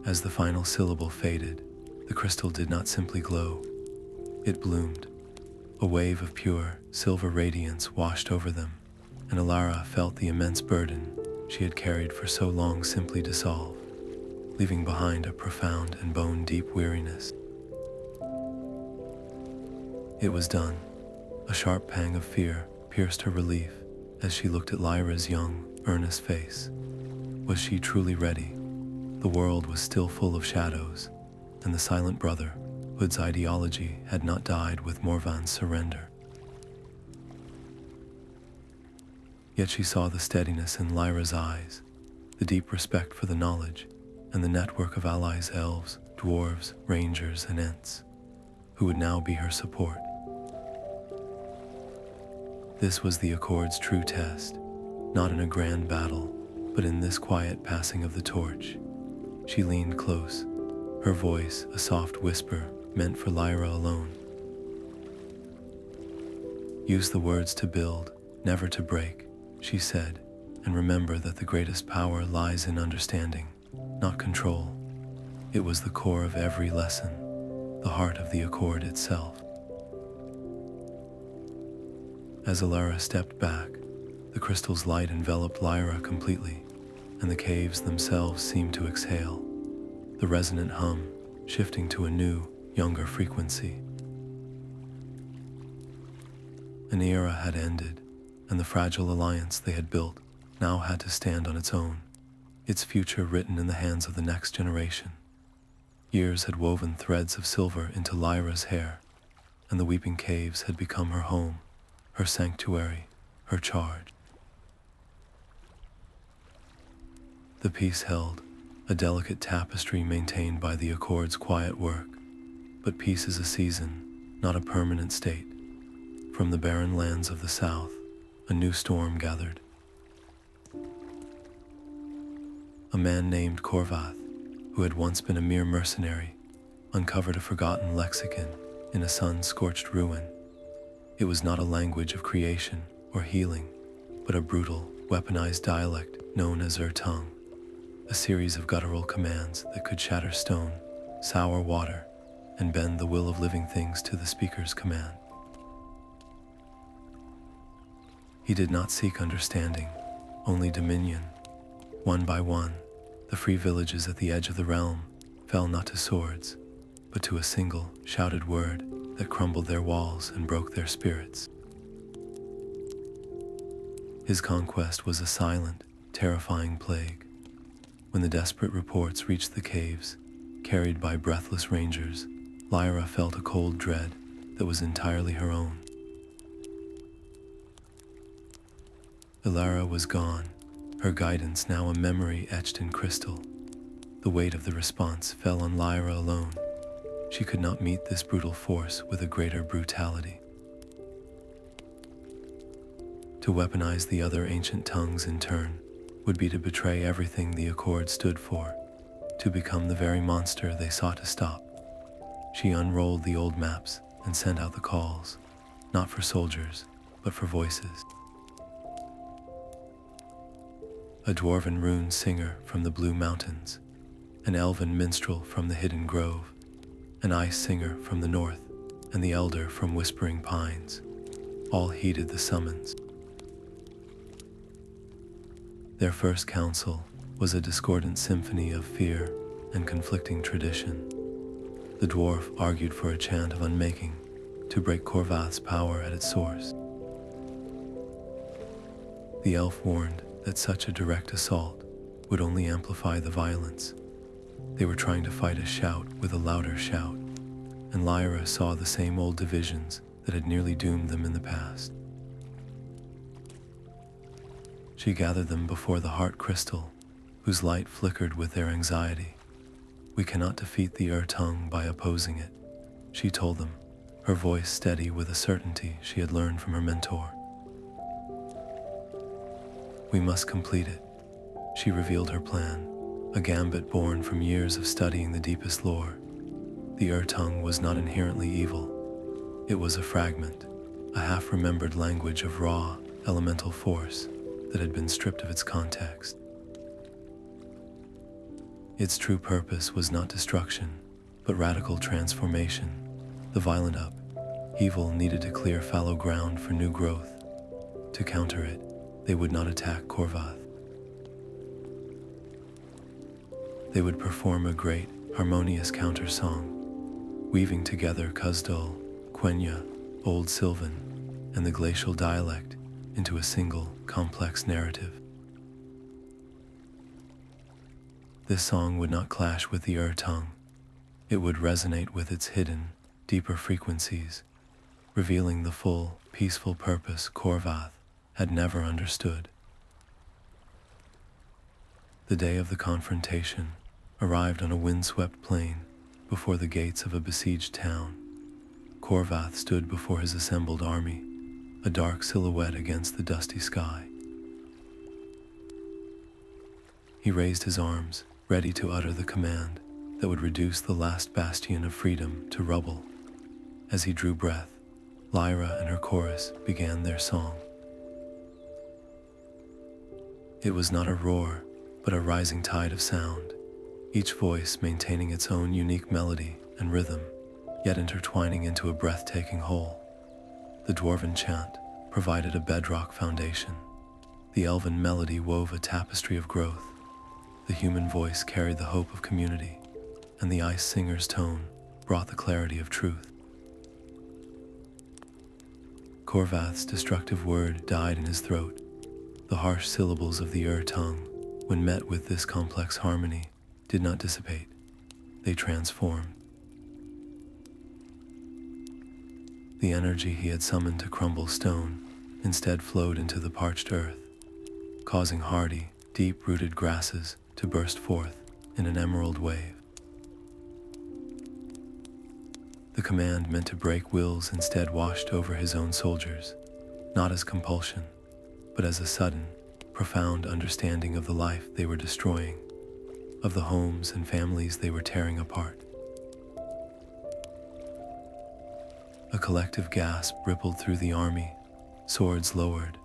As the final syllable faded, the crystal did not simply glow, It bloomed. A wave of pure, silver radiance washed over them, and Alara felt the immense burden she had carried for so long simply dissolve, leaving behind a profound and bone-deep weariness. It was done. A sharp pang of fear pierced her relief as she looked at Lyra's young, earnest face. Was she truly ready? The world was still full of shadows, and the Silent Brotherhood's ideology had not died with Morvan's surrender. Yet she saw the steadiness in Lyra's eyes, the deep respect for the knowledge, and the network of allies, elves, dwarves, rangers, and ents, who would now be her support. This was the Accord's true test, not in a grand battle, but in this quiet passing of the torch. She leaned close, her voice a soft whisper meant for Lyra alone. "Use the words to build, never to break," she said, "and remember that the greatest power lies in understanding, not control." It was the core of every lesson, the heart of the Accord itself. As Elara stepped back, the crystal's light enveloped Lyra completely, and the caves themselves seemed to exhale, the resonant hum shifting to a new, younger frequency. An era had ended, and the fragile alliance they had built now had to stand on its own, its future written in the hands of the next generation. Years had woven threads of silver into Lyra's hair, and the weeping caves had become her home, her sanctuary, her charge. The peace held, a delicate tapestry maintained by the Accord's quiet work. But peace is a season, not a permanent state. From the barren lands of the south, a new storm gathered. A man named Korvath, who had once been a mere mercenary, uncovered a forgotten lexicon in a sun-scorched ruin. It was not a language of creation or healing, but a brutal, weaponized dialect known as tongue, a series of guttural commands that could shatter stone, sour water, and bend the will of living things to the speaker's command. He did not seek understanding, only dominion. One by one, the free villages at the edge of the realm fell not to swords, but to a single, shouted word that crumbled their walls and broke their spirits. His conquest was a silent, terrifying plague. When the desperate reports reached the caves, carried by breathless rangers, Lyra felt a cold dread that was entirely her own. Elara was gone, her guidance now a memory etched in crystal. The weight of the response fell on Lyra alone. She could not meet this brutal force with a greater brutality. To weaponize the other ancient tongues in turn would be to betray everything the Accord stood for, to become the very monster they sought to stop. She unrolled the old maps and sent out the calls, not for soldiers, but for voices. A Dwarven rune singer from the Blue Mountains, an Elven minstrel from the Hidden Grove, an ice singer from the north, and the elder from Whispering Pines, all heeded the summons. Their first council was a discordant symphony of fear and conflicting tradition. The dwarf argued for a chant of unmaking to break Korvath's power at its source. The elf warned that such a direct assault would only amplify the violence. They were trying to fight a shout with a louder shout, and Lyra saw the same old divisions that had nearly doomed them in the past. She gathered them before the heart crystal, whose light flickered with their anxiety. "We cannot defeat the tongue by opposing it," she told them, her voice steady with a certainty she had learned from her mentor. "We must complete it." She revealed her plan, a gambit born from years of studying the deepest lore. The tongue was not inherently evil. It was a fragment, a half-remembered language of raw, elemental force that had been stripped of its context. Its true purpose was not destruction, but radical transformation. The violent Evil needed to clear fallow ground for new growth. To counter it, they would not attack Korvath. They would perform a great, harmonious counter-song, weaving together Khuzdul, Quenya, Old Sylvan, and the glacial dialect into a single, complex narrative. This song would not clash with the tongue. It would resonate with its hidden, deeper frequencies, revealing the full, peaceful purpose Korvath had never understood. The day of the confrontation arrived on a windswept plain before the gates of a besieged town. Korvath stood before his assembled army, a dark silhouette against the dusty sky. He raised his arms, ready to utter the command that would reduce the last bastion of freedom to rubble. As he drew breath, Lyra and her chorus began their song. It was not a roar, but a rising tide of sound, each voice maintaining its own unique melody and rhythm, yet intertwining into a breathtaking whole. The Dwarven chant provided a bedrock foundation. The Elven melody wove a tapestry of growth. The human voice carried the hope of community, and the Ice Singer's tone brought the clarity of truth. Korvath's destructive word died in his throat. The harsh syllables of the tongue, when met with this complex harmony, did not dissipate. They transformed. The energy he had summoned to crumble stone instead flowed into the parched earth, causing hardy, deep-rooted grasses to burst forth in an emerald wave. The command meant to break wills instead washed over his own soldiers, not as compulsion, but as a sudden, profound understanding of the life they were destroying, of the homes and families they were tearing apart. A collective gasp rippled through the army, swords lowered.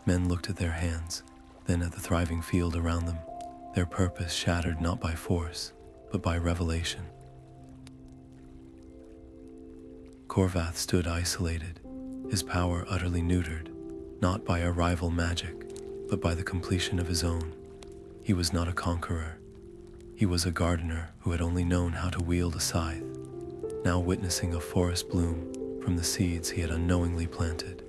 Men looked at their hands, then at the thriving field around them, their purpose shattered not by force, but by revelation. Korvath stood isolated, his power utterly neutered, not by a rival magic, but by the completion of his own. He was not a conqueror. He was a gardener who had only known how to wield a scythe, now witnessing a forest bloom from the seeds he had unknowingly planted.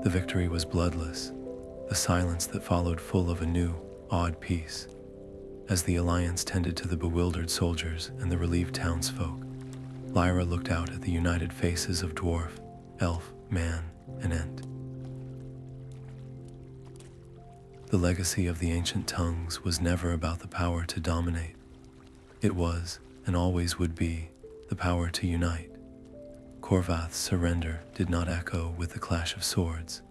The victory was bloodless, the silence that followed full of a new, awed peace. As the alliance tended to the bewildered soldiers and the relieved townsfolk, Lyra looked out at the united faces of dwarf, elf, man, and ent. The legacy of the ancient tongues was never about the power to dominate. It was, and always would be, the power to unite. Korvath's surrender did not echo with the clash of swords,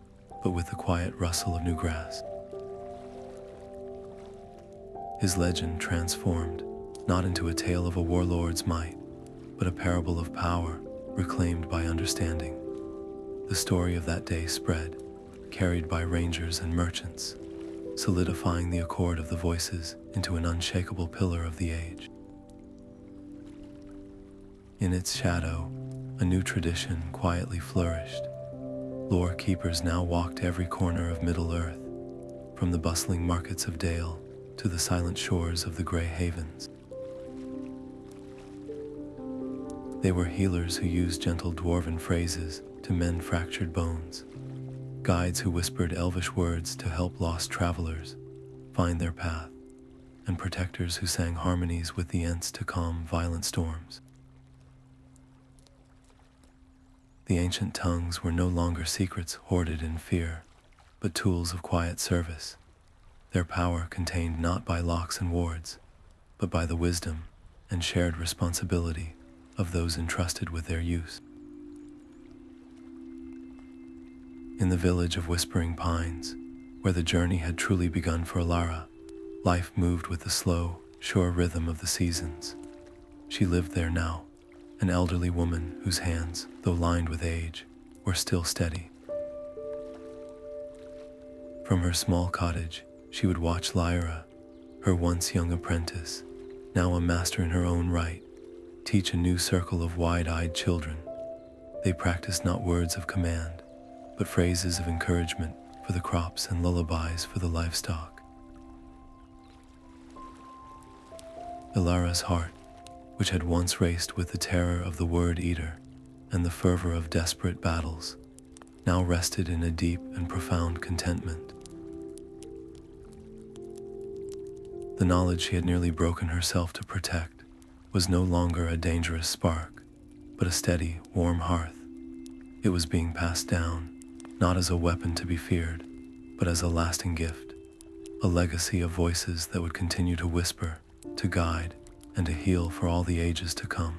but with the quiet rustle of new grass. His legend transformed, not into a tale of a warlord's might, but a parable of power reclaimed by understanding. The story of that day spread, carried by rangers and merchants, solidifying the accord of the voices into an unshakable pillar of the age. In its shadow, a new tradition quietly flourished. Lorekeepers now walked every corner of MiddleEarth, from the bustling markets of Dale to the silent shores of the Grey Havens. They were healers who used gentle dwarven phrases to mend fractured bones, guides who whispered elvish words to help lost travelers find their path, and protectors who sang harmonies with the Ents to calm violent storms. The ancient tongues were no longer secrets hoarded in fear, but tools of quiet service, their power contained not by locks and wards, but by the wisdom and shared responsibility of those entrusted with their use. In the village of Whispering Pines, where the journey had truly begun for Alara, life moved with the slow, sure rhythm of the seasons. She lived there now, an elderly woman whose hands, though lined with age, were still steady. From her small cottage, she would watch Lyra, her once young apprentice, now a master in her own right, teach a new circle of wide-eyed children. They practice not words of command, but phrases of encouragement for the crops and lullabies for the livestock. Elara's heart, which had once raced with the terror of the Word-Eater and the fervor of desperate battles, now rested in a deep and profound contentment. The knowledge she had nearly broken herself to protect was no longer a dangerous spark, but a steady, warm hearth. It was being passed down, not as a weapon to be feared, but as a lasting gift, a legacy of voices that would continue to whisper, to guide, and to heal for all the ages to come.